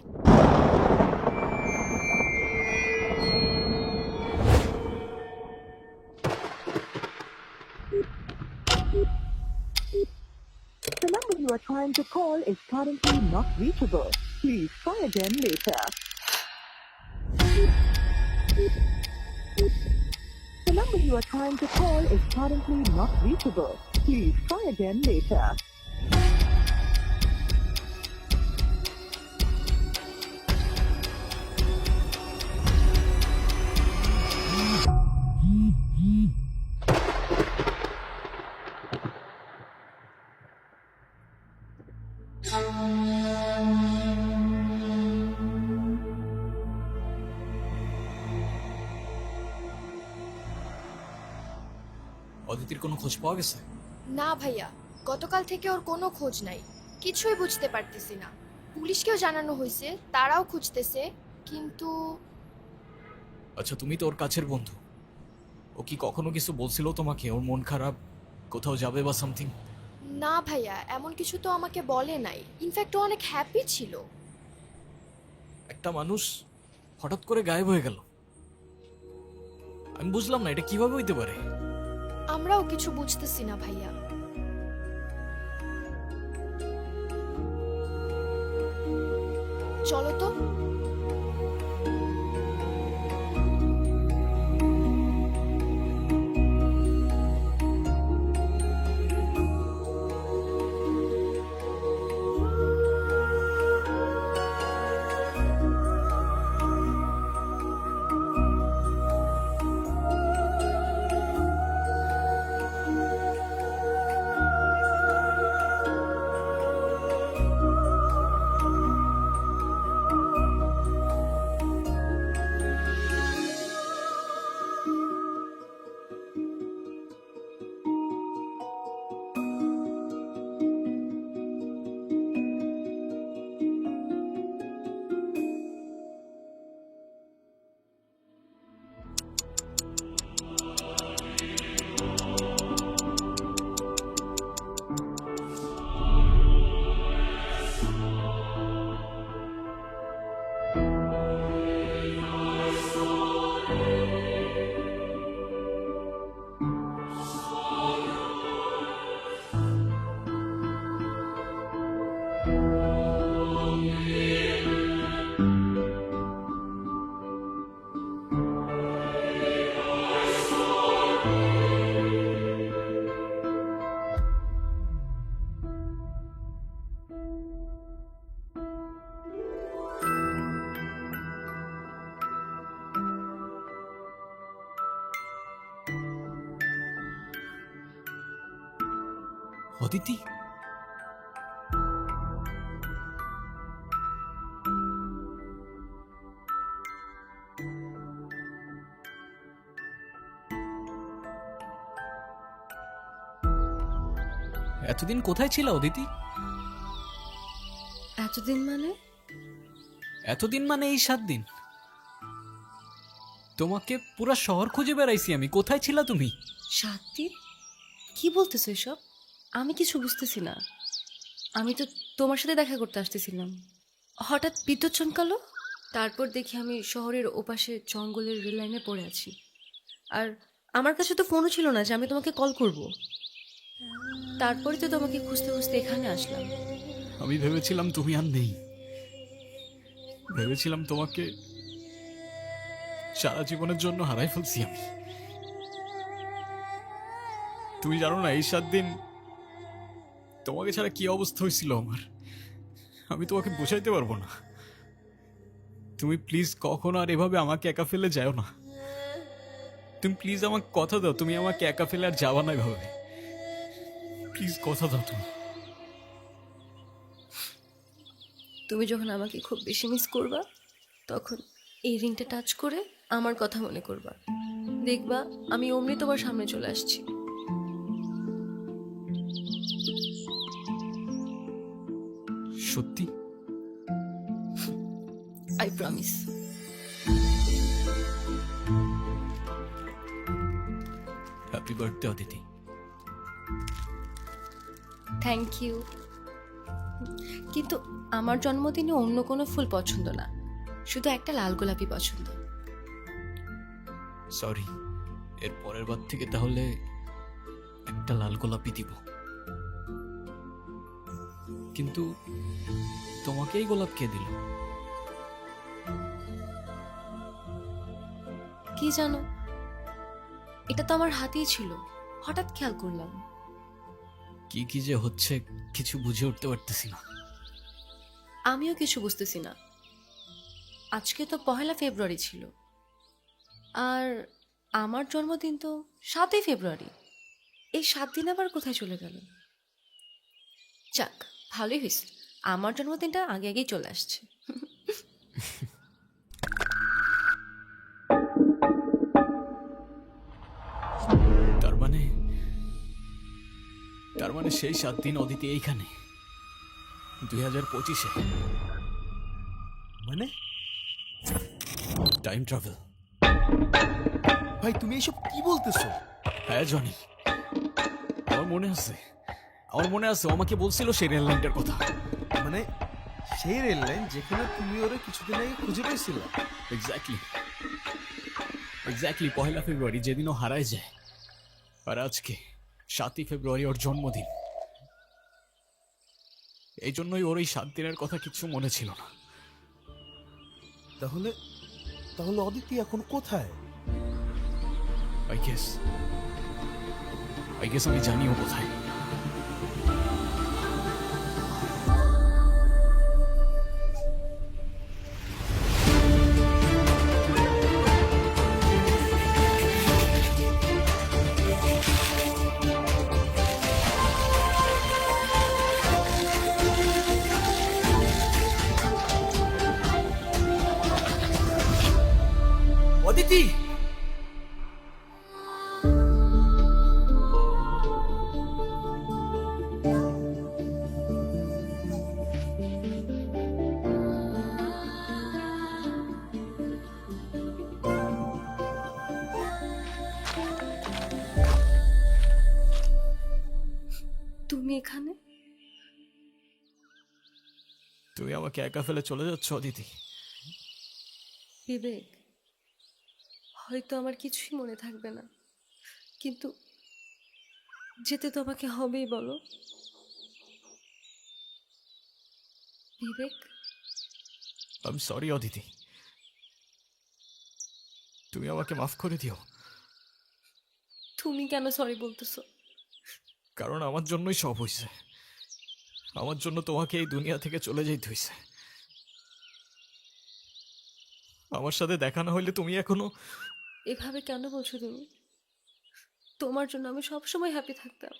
The number you are trying to call is currently not reachable. Please try again later. The number you are trying to call is currently not reachable. Please try again later. অদিতির কোনো খোঁজ পাওয়া গেছে? না ভাইয়া, গতকাল থেকে ওর কোনো খোঁজ নাই। কিছুই বুঝতে পারতেছি না। পুলিশকেও জানানো হয়েছে, তারাও খুঁজতেছে, কিন্তু আচ্ছা, তুমি তো ওর কাছের বন্ধু, ও কি কখনো কিছু বলছিল তোমাকে? ওর মন খারাপ, কোথাও যাবে বা সামথিং? না ভাইয়া, এমন কিছু তো আমাকে বলে নাই। ইনফ্যাক্ট ও অনেক হ্যাপি ছিল। একটা মানুষ হঠাৎ করে গায়েব হয়ে গেল, আমি বুঝলাম না এটা কিভাবে হইতে পারে। আমরাও কিছু বুঝতেছি না ভাইয়া। চলো তো। অদিতি, এতদিন কোথায় ছিল অদিতি? এতদিন মানে? এতদিন মানে এই 7 দিন। তোমাকে পুরা শহর খুঁজে বেড়াইছি আমি, কোথায় ছিলা তুমি? 7 দিন? কি বলতেছো এসব? আমি কিছু বুঝতেছি না। আমি তো তোমার সাথে দেখা করতে আসতেছিলাম, হঠাৎ বিদ্যুৎ চমকালো। তারপর দেখি আমি শহরের ওপাশে জঙ্গলের রেল লাইনে পড়ে আছি। আর আমার কাছে তো ফোনও ছিল না যে আমি তোমাকে কল করব। তারপরে তো তোমাকে খুঁজতে খুঁজতে এখানে আসলাম। আমি ভেবেছিলাম তুমি আর নেই, ভেবেছিলাম তোমাকে সারা জীবনের জন্য হারাই ফেলছি আমি। তুমি জানো না এই 7 দিন তোমাকে ছাড়া কি অবস্থা হয়েছিল আমার, আমি তোমাকে বোঝাইতে পারবো না। তুমি প্লিজ কখনো আর এভাবে আমাকে একা ফেলে যাও না। তুমি প্লিজ আমাকে কথা দাও, তুমি আমাকে একা ফেলে আর যাওয়া না এভাবে। প্লিজ কথা দাও তুমি। তুমি যখন আমাকে খুব বেশি মিস করবা, তখন এই রিংটা টাচ করে আমার কথা মনে করবা। দেখবা আমি অমনি তোমার সামনে চলে আসছি। সত্যি? I promise. Happy birthday Aditi. Thank you. কিন্তু আমার জন্মদিনে অন্য কোনো ফুল পছন্দ না, শুধু একটা লাল গোলাপি পছন্দ। সরি, এর পরের বার থেকে তাহলে একটা লাল গোলাপি দিব। কিন্তু তোমাকে এই গোলাপ কে দিল? কি জানো, এটা তো আমার হাতেই ছিল, হঠাৎ খেয়াল করলাম। কি কি যে হচ্ছে কিছু বুঝে উঠতে পারতেছি না। আমিও কিছু বুঝতেছি না। আজকে তো 1 ফেব্রুয়ারি ছিল, আর আমার জন্মদিন তো 7 ফেব্রুয়ারি। এই 7 দিন আবার কোথায় চলে গেল? যাক, ভালোই হয়েছে, আমার জন্মদিনটা আগে আগেই চলে আসছে। তার মানে সেই 7 দিন অদিতি এইখানে 2025-এ। মানে টাইম ট্রাভেল। ভাই তুমি এইসব কি বলতেছো? হ্যাঁ জনি, আমার মনে আছে, আমার মনে আছে ও আমাকে বলছিল সেই রেল লাইনটার কথা। মানে সেই রেল লাইন যেখানে তুমি ওরে কিছুদিন আগে খুঁজে পেয়েছিলে? এক্স্যাক্টলি, এক্স্যাক্টলি 1 ফেব্রুয়ারি, যেদিন ও হারায় যায়। আর আজকে 7 ফেব্রুয়ারি ওর জন্মদিন। এই জন্যই ওর এই 7 দিনের কথা কিচ্ছু মনে ছিল না। তাহলে তাহলে অদিতি এখন কোথায়? আই গেস আমি জানিও কোথায়। অদিতি, তুমি এখানে? তুমি আমাকে একা ফেলে চলে যাচ্ছ অদিতি? বিবেক, হয়তো আমার কিছুই মনে থাকবে না, কিন্তু যেতে তো আমাকে হবেই, বলো। বিবেক, আই এম সরি অদিতি, তুমি আমাকে মাফ করে দিও। তুমি কেন সরি বলতেছো? কারণ আমার জন্যই সব হয়েছে। আমার জন্য তোমাকে এই দুনিয়া থেকে চলে যেতে হয়েছে। আমার সাথে দেখা না হইলে তুমি এখনো... এভাবে কেন বলছো তুমি? তোমার জন্য আমি সবসময় হ্যাপি থাকতাম।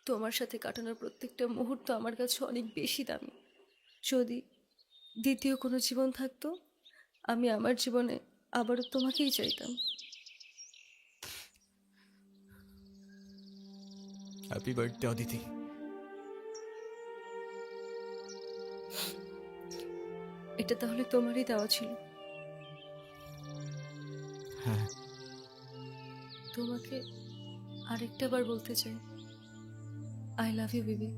তোমার সাথে কাটানোর প্রত্যেকটা মুহূর্ত আমার কাছে অনেক বেশি দামি। যদি দ্বিতীয় কোনো জীবন থাকতো, আমি আমার জীবনে আবারও তোমাকেই চাইতাম। Happy birthday Aditi. এটা তাহলে তোমারই দেওয়া ছিল? হ্যাঁ। তোমাকে আরেকটা বার বলতে চাই, I love you Vivek.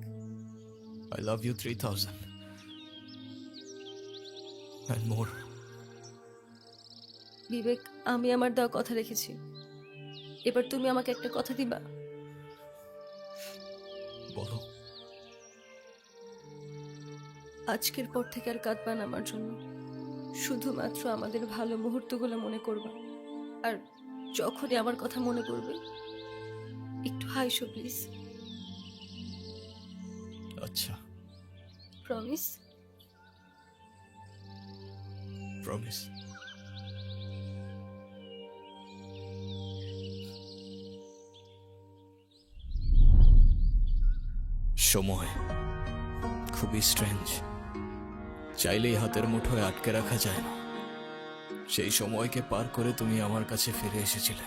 I love you 3000 and more. Vivek, আমি আমার দেওয়া কথা রেখেছি, এবার তুমি আমাকে একটা কথা দিবা? বলো। আজকের পর থেকে আর কাঁদবা না আমার জন্য, শুধুমাত্র আমাদের ভালো মুহূর্তগুলো মনে করবা। আর যখনই আমার কথা মনে পড়বে একটু হাইসো প্লিজ। আচ্ছা, প্রমিস? প্রমিস। সময় খুবই স্ট্রেঞ্জ, চাইলেই হাতের মুঠোয় আটকে রাখা যায় না। সেই সময়কে পার করে তুমি আমার কাছে ফিরে এসেছিলে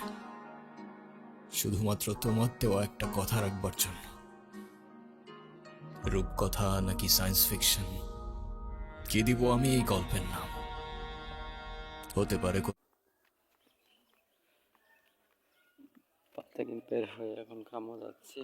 শুধুমাত্র তোমার দেওয়া একটা কথা রাখবার জন্য। রূপকথা নাকি সায়েন্স ফিকশন, কি দিব আমি এই গল্পের নাম? হতে পারে প্রত্যেকদিন বের হয়ে এখন কামও যাচ্ছি।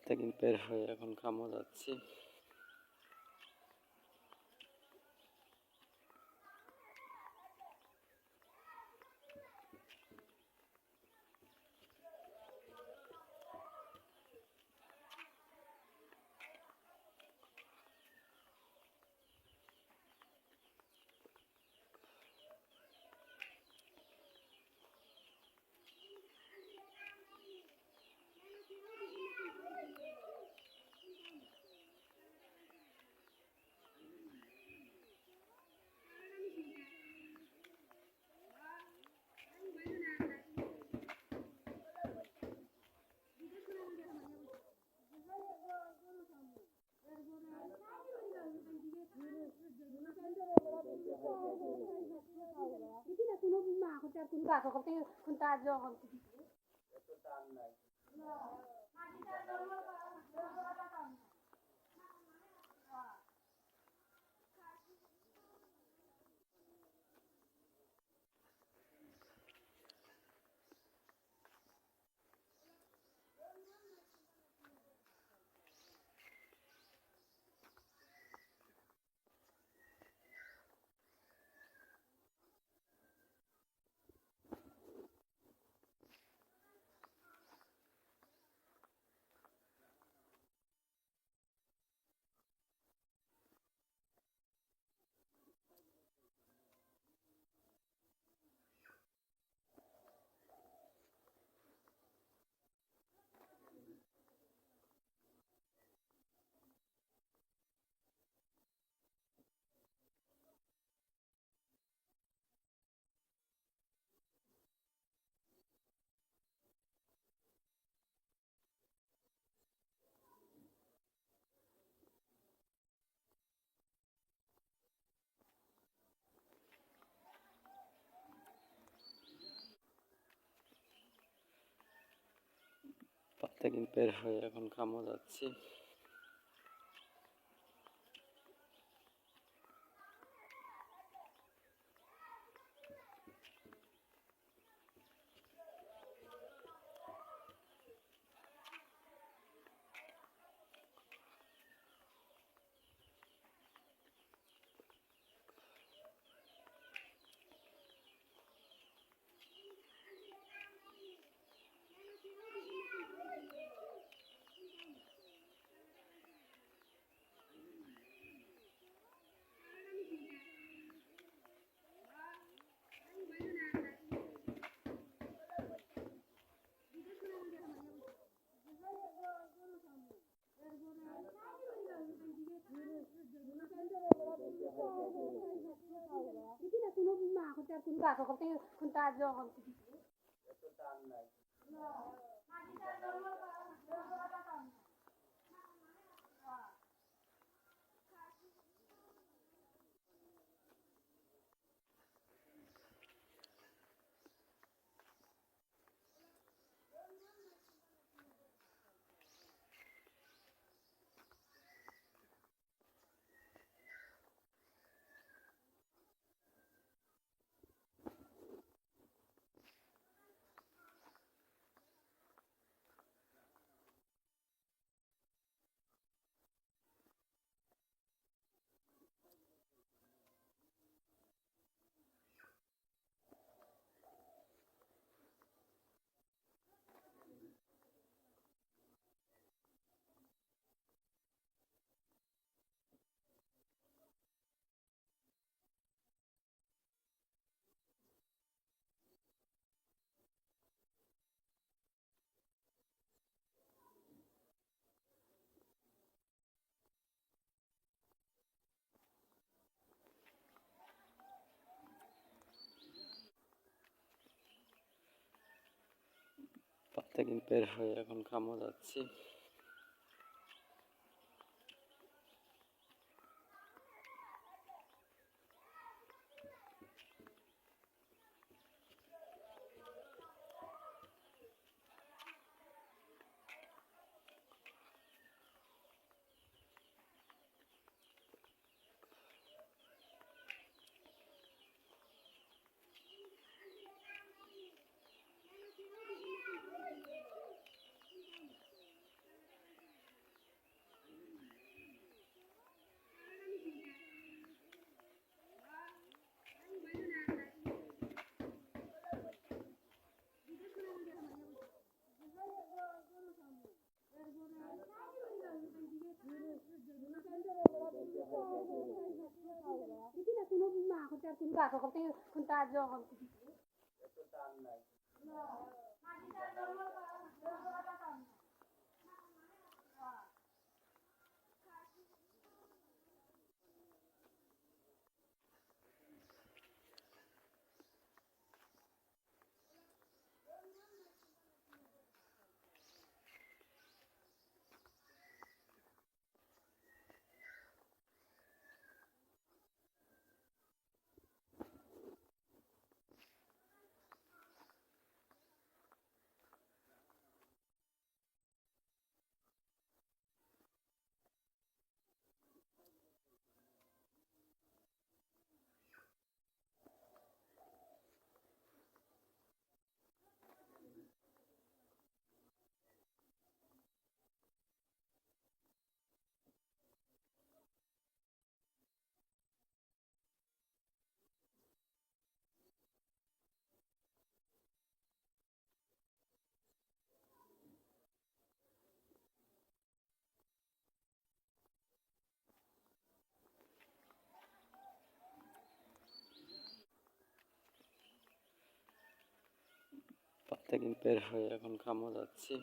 থেকে বের হয়ে এখন কামও যাচ্ছি। পা থেকে বের হয়ে এখন কামও যাচ্ছি। পা থেকে বের হয়ে এখন কামও যাচ্ছি। প্রত্যেকদিন বের হয়ে এখন কামও যাচ্ছি।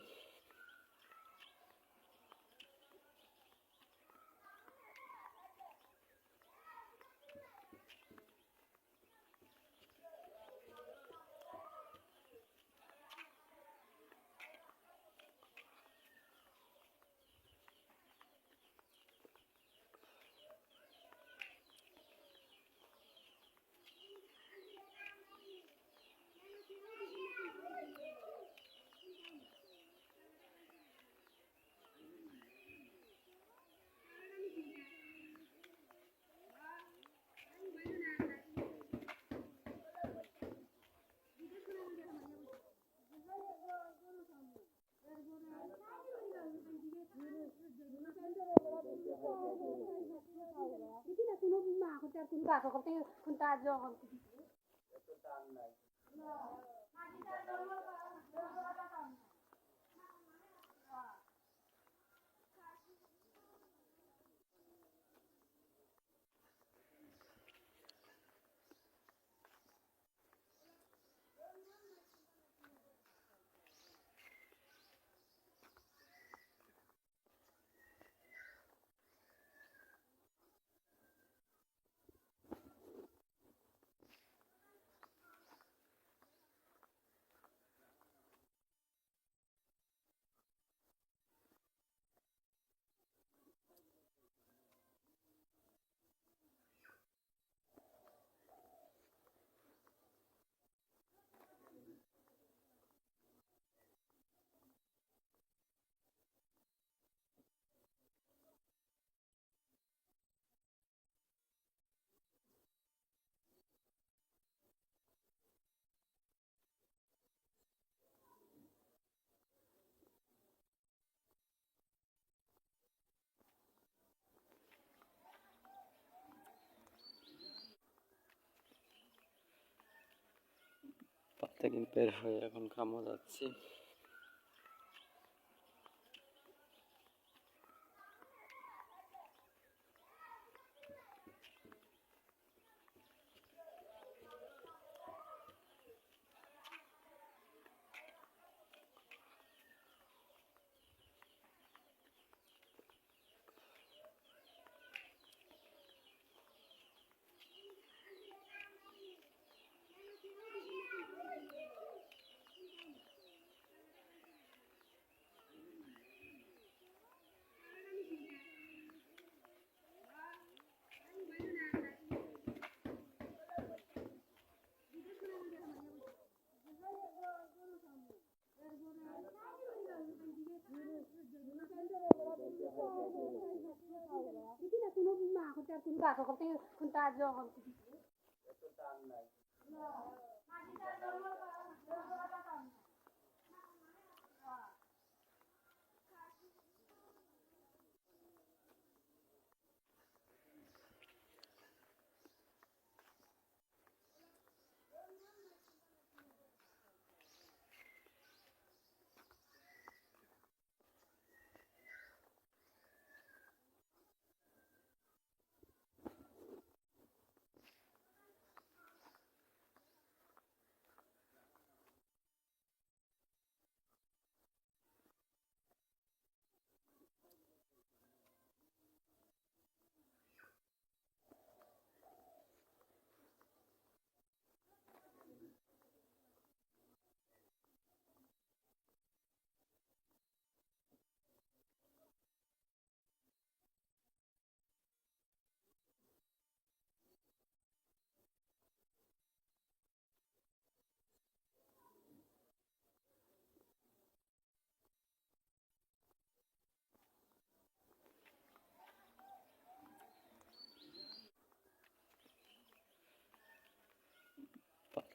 প্রত্যেকদিন বের হয়ে এখন কামও যাচ্ছি।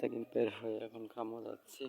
দিন বের হয়ে এখন কামও যাচ্ছি।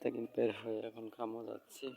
দিন বের হয়ে এখন কামও যাচ্ছি।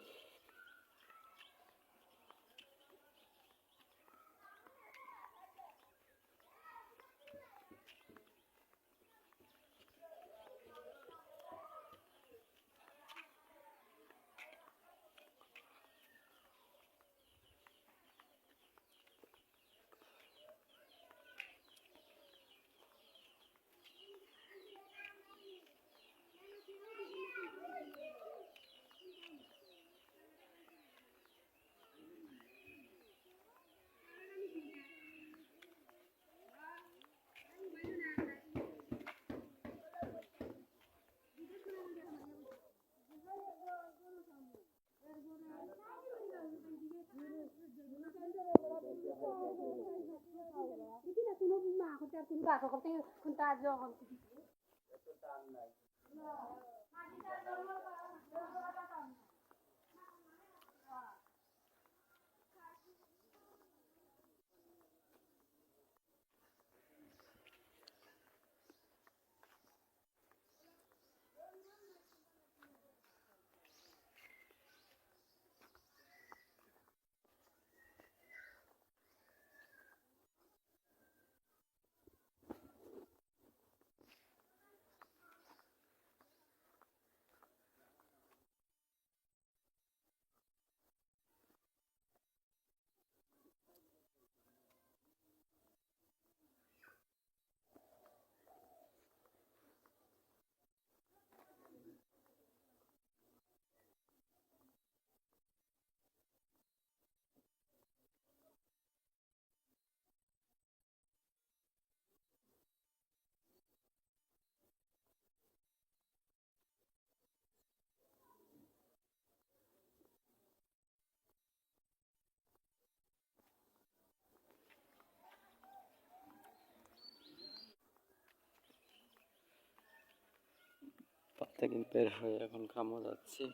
দিন বের হয়ে এখন কামও যাচ্ছি।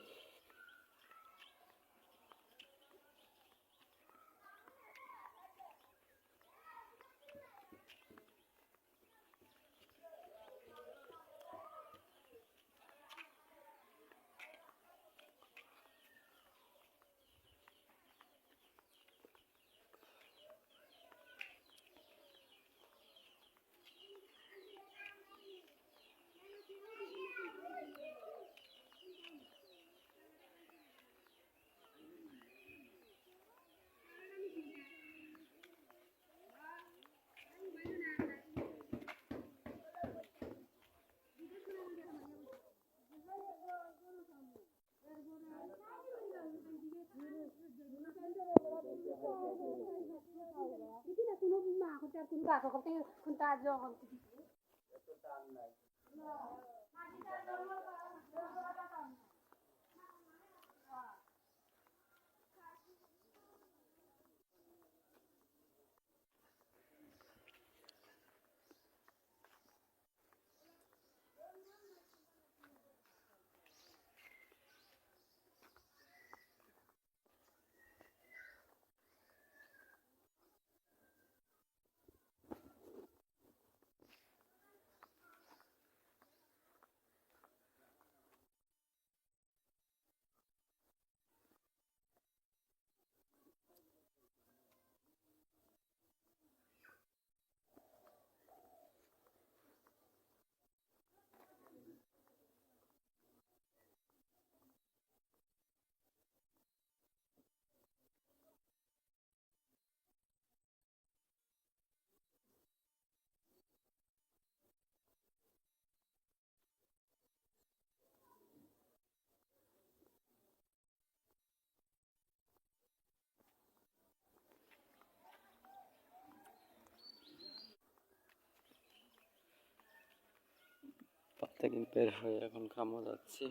পথ থেকে বের হয়ে এখন কামও যাচ্ছি।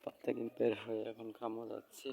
পথ থেকে বের হয়ে এখন কামও যাচ্ছি।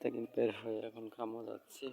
প্রত্যেকদিন বের হয়ে এখন কামও যাচ্ছি।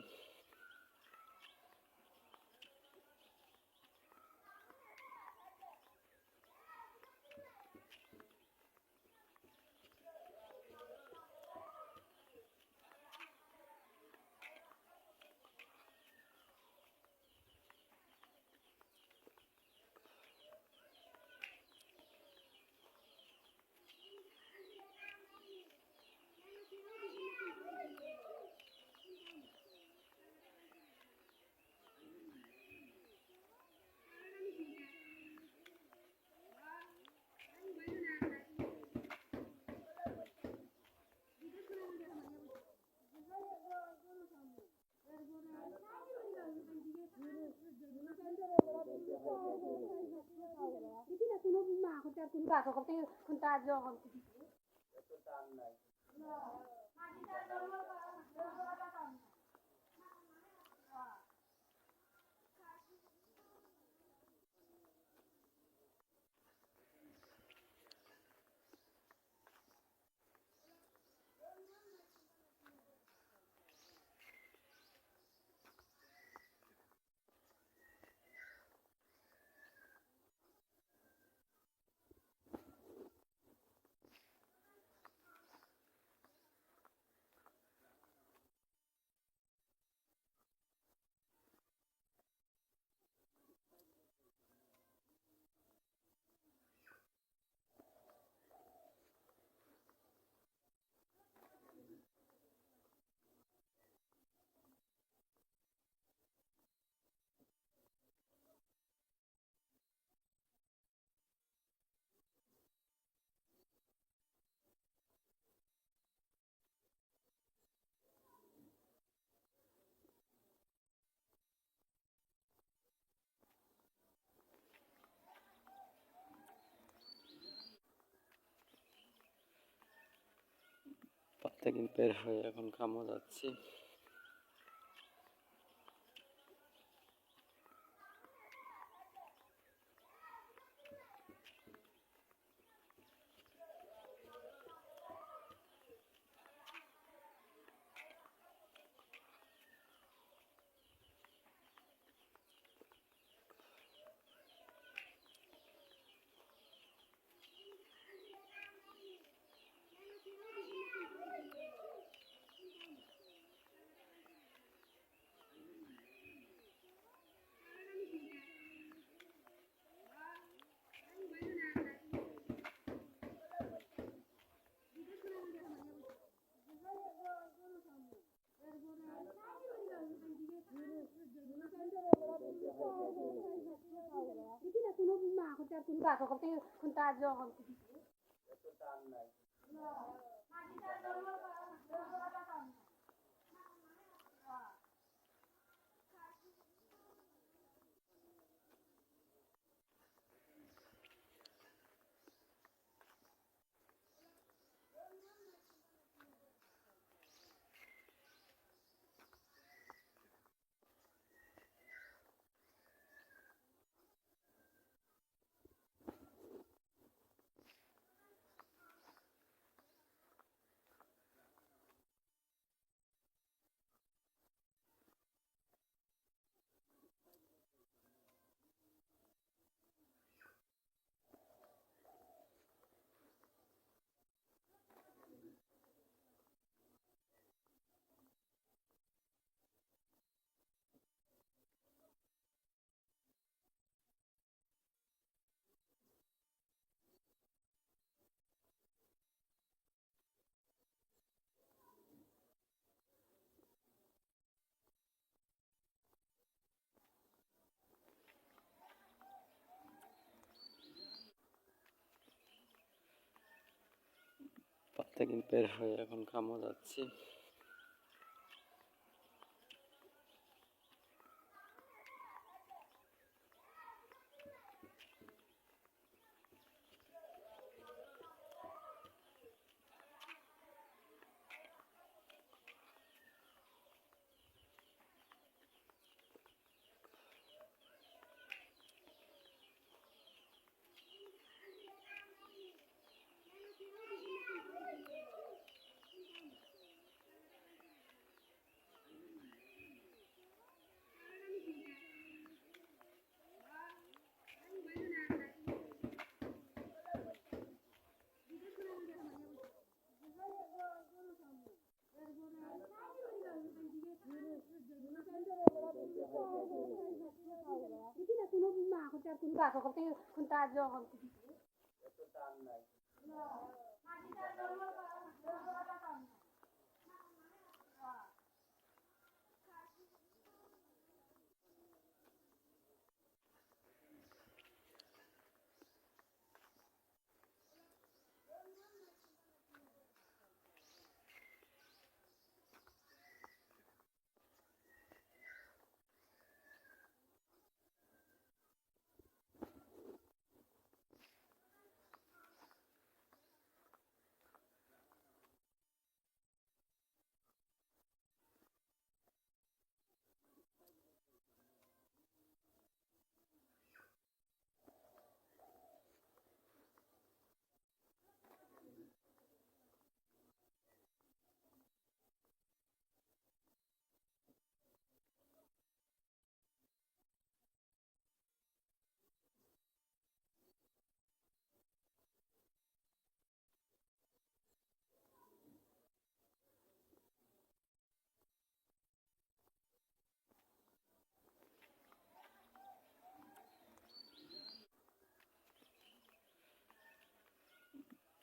প্রত্যেকদিন বের হয়ে এখন কামও যাচ্ছি। প্রত্যেকদিন বের হয়ে এখন কামও যাচ্ছি।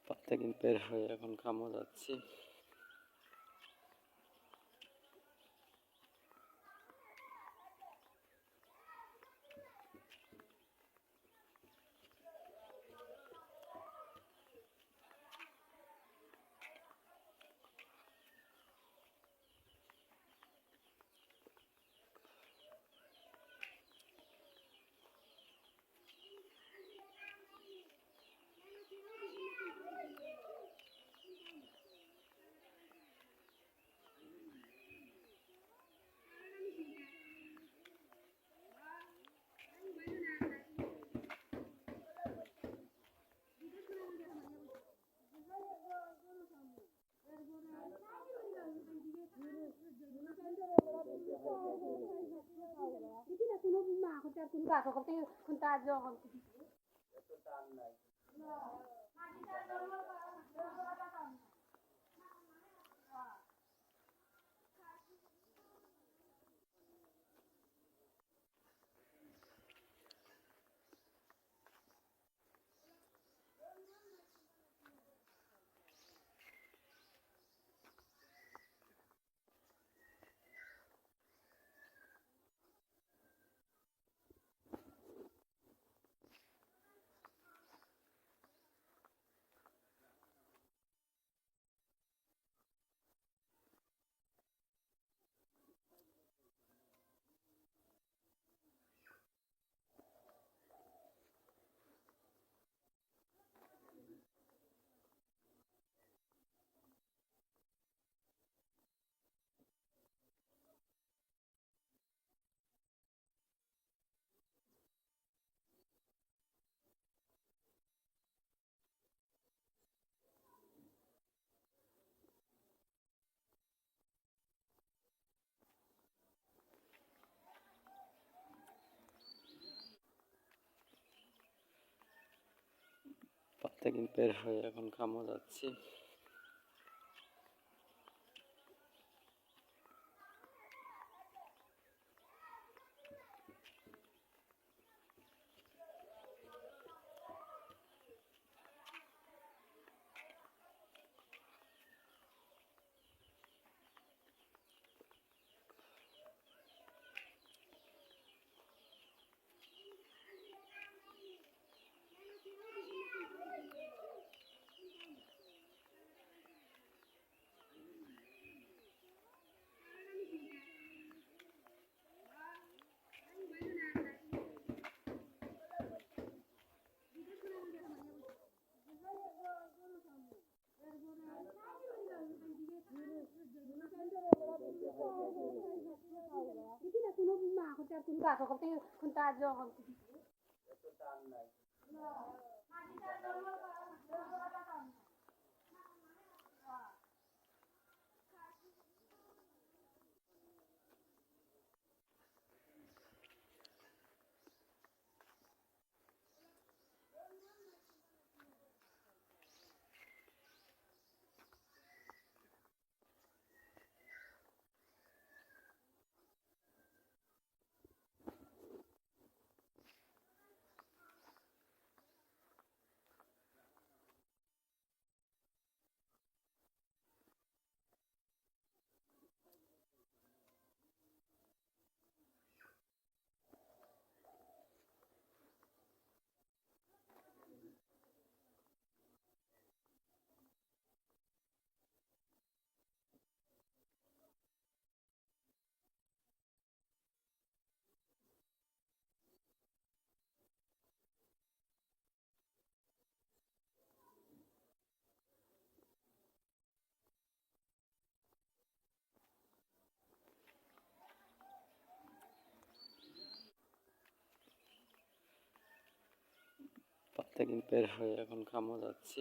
পা থেকে বের হয়ে এখন কামও যাচ্ছি। পা থেকে বের হয়ে এখন কামও যাচ্ছি। থেকে বের হয়ে এখন কামও যাচ্ছি।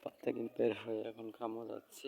পথ থেকে বের হয়ে এখন কামও যাচ্ছি।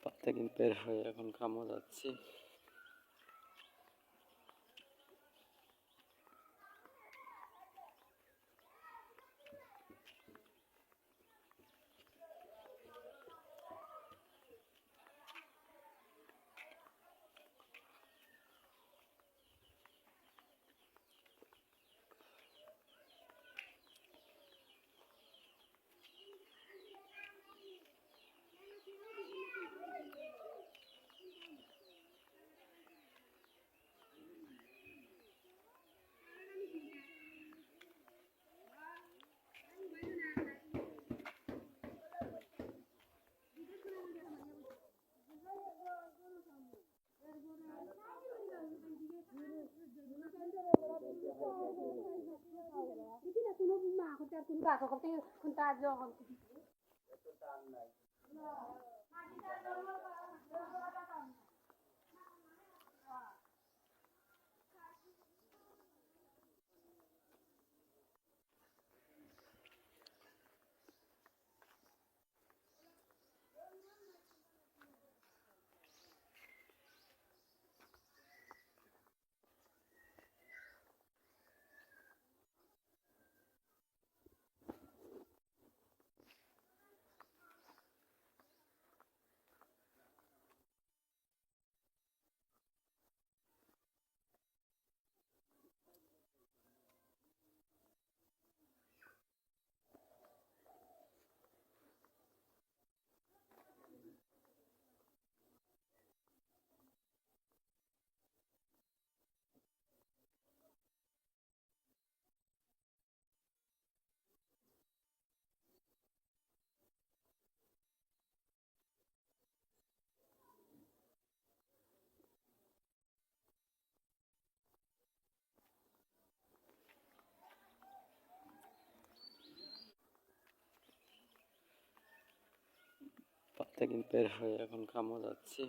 পথ থেকে বের হয়ে এখন কামও যাচ্ছি। প্রত্যেকদিন বের হয়ে এখন কামও যাচ্ছি।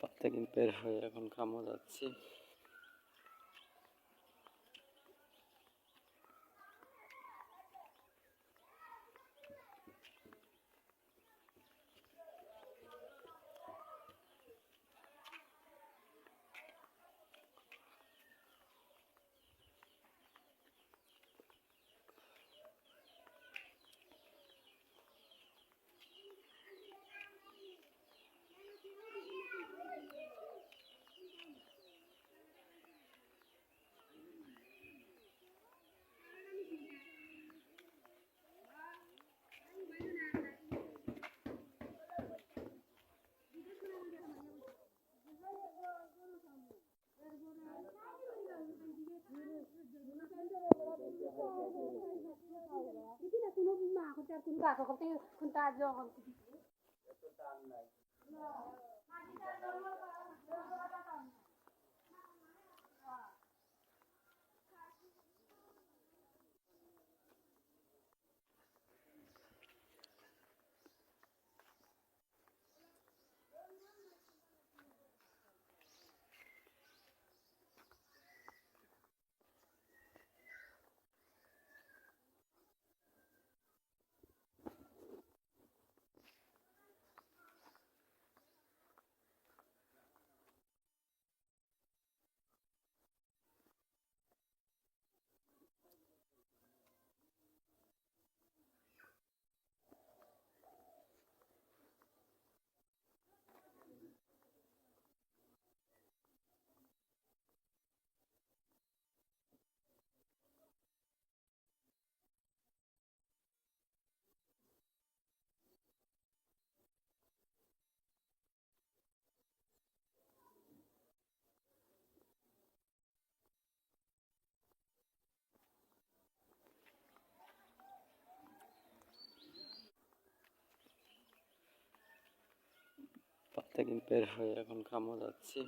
প্রত্যেকদিন বের হয়ে এখন কামও যাচ্ছি। দিন বের হয়ে এখন কামও যাচ্ছি।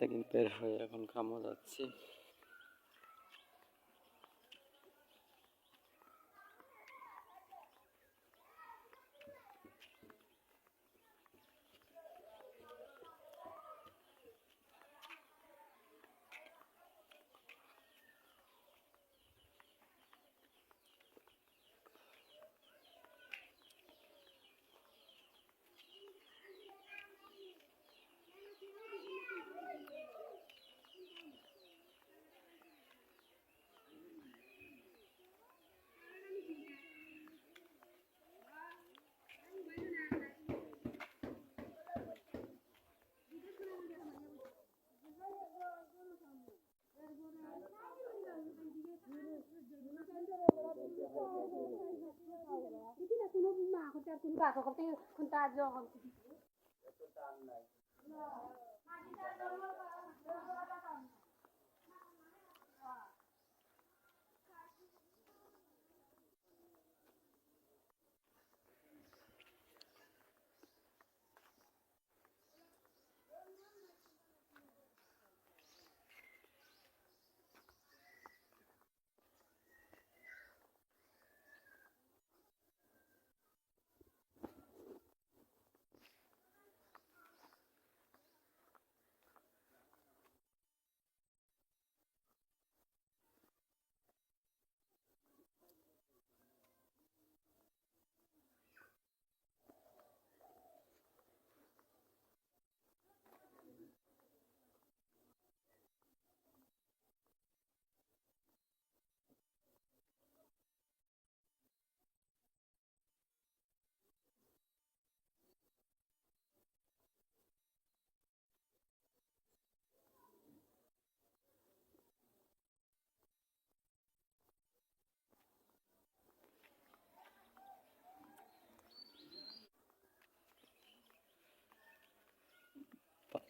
দিন বের হয়ে এখন কামও যাচ্ছি।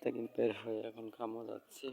দিন বের হয়ে এখন কামও যাচ্ছি।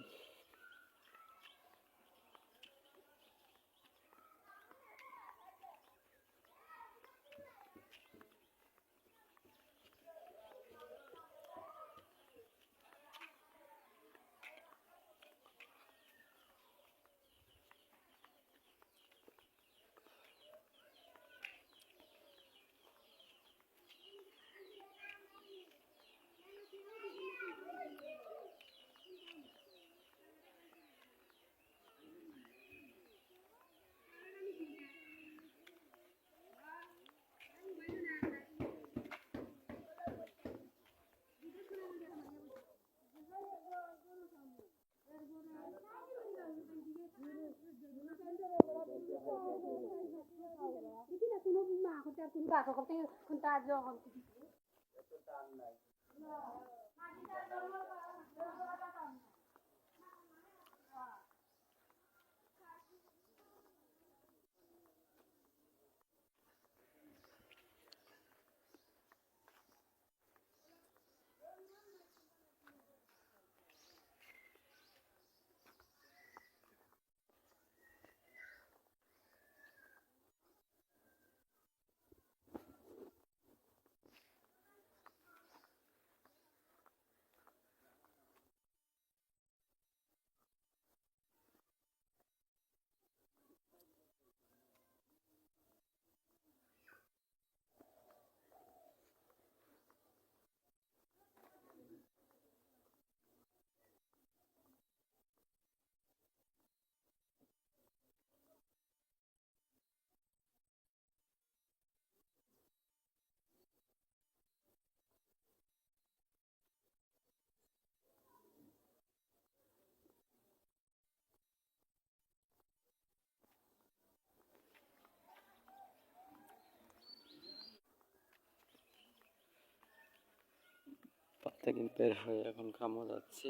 প্রত্যেকদিন বের হয়ে এখন কামও যাচ্ছি।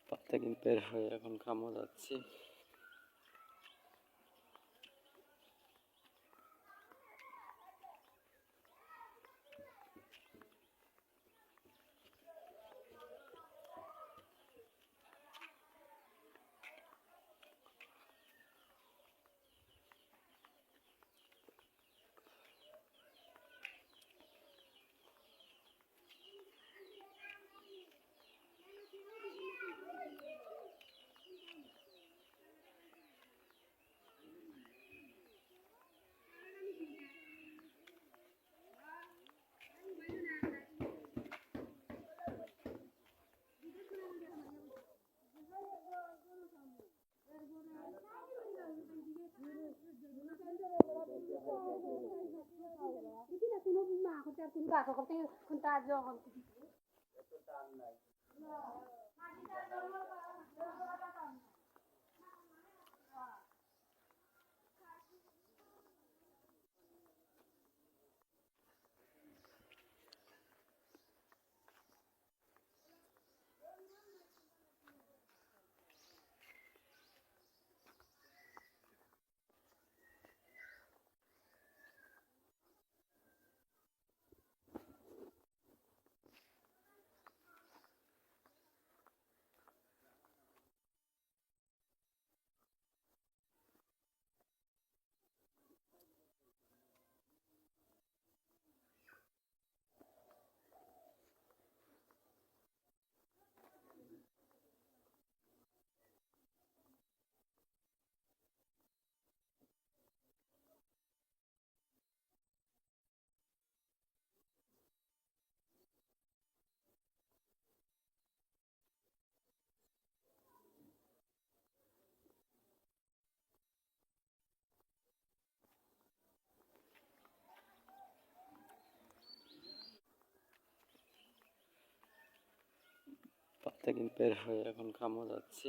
প্রত্যেকদিন বের হয়ে এখন কামও যাচ্ছি। দিন বের হয়ে এখন কামও যাচ্ছি।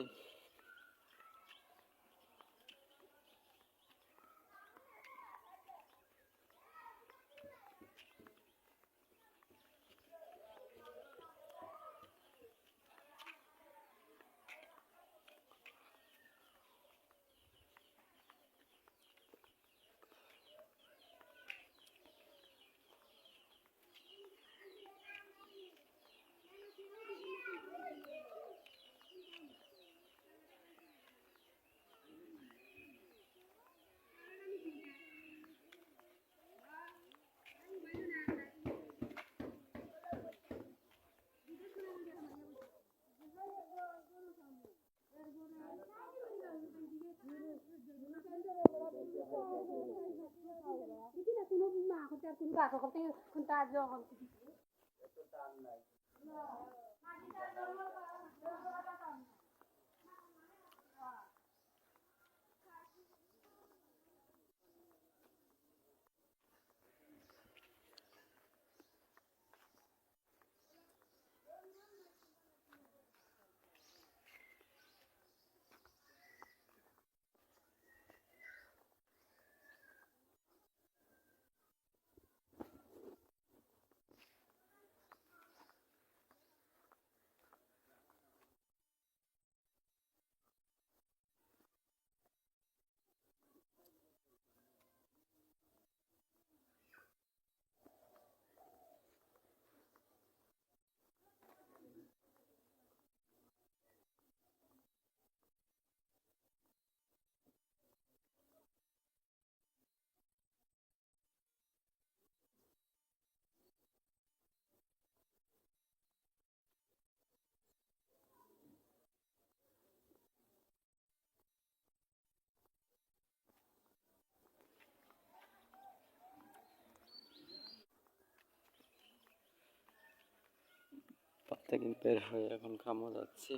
দিন বের হয়ে এখন কামও যাচ্ছি।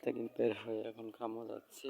দিন বের হয়ে এখন কামও যাচ্ছি।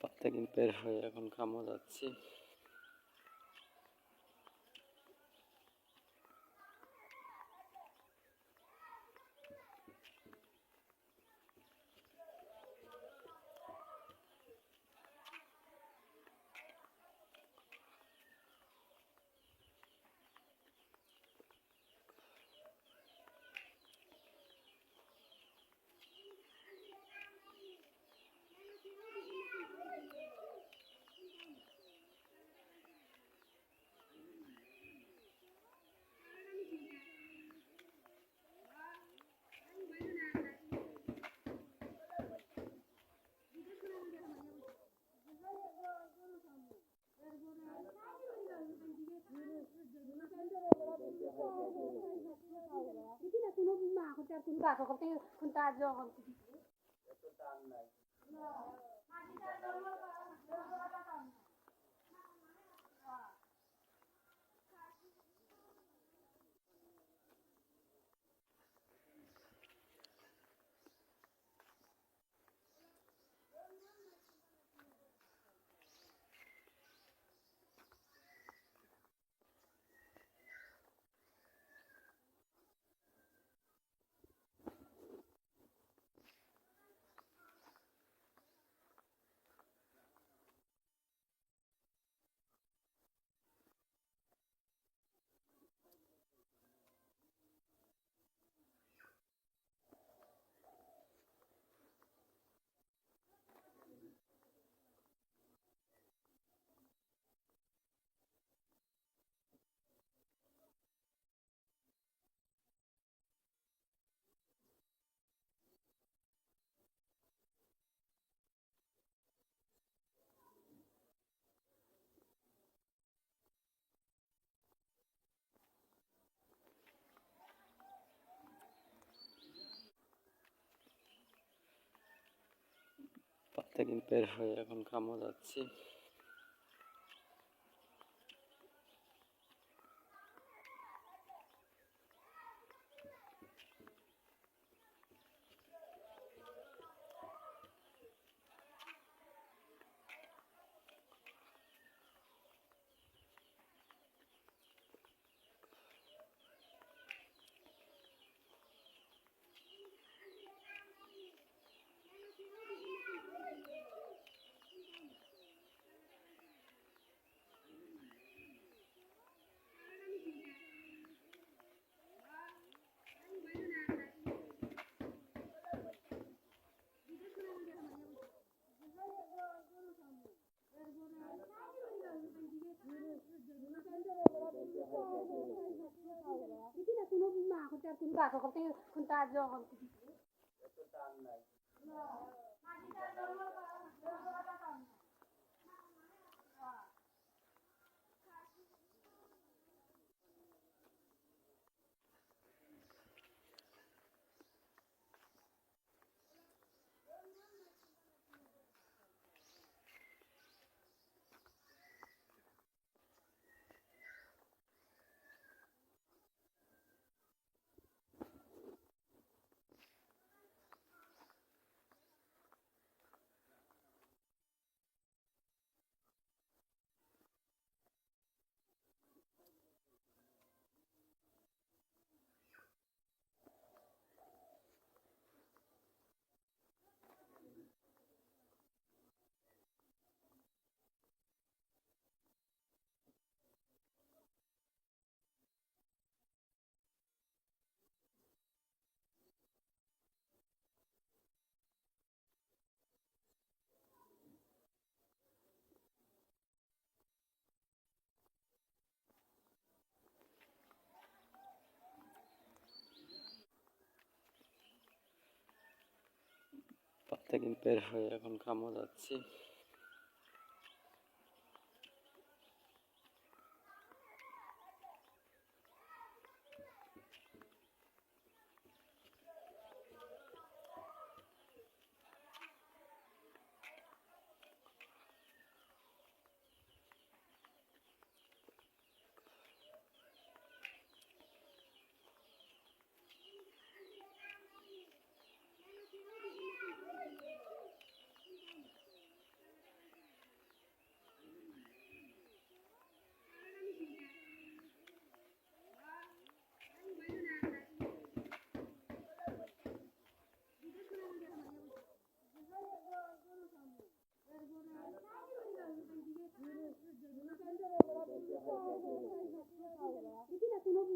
5 দিন বের হয়ে এখন কামও যাচ্ছি। দিন বের হয়ে এখন কামও যাচ্ছি। থেকে বের হয়ে এখন কামও যাচ্ছি। কোনো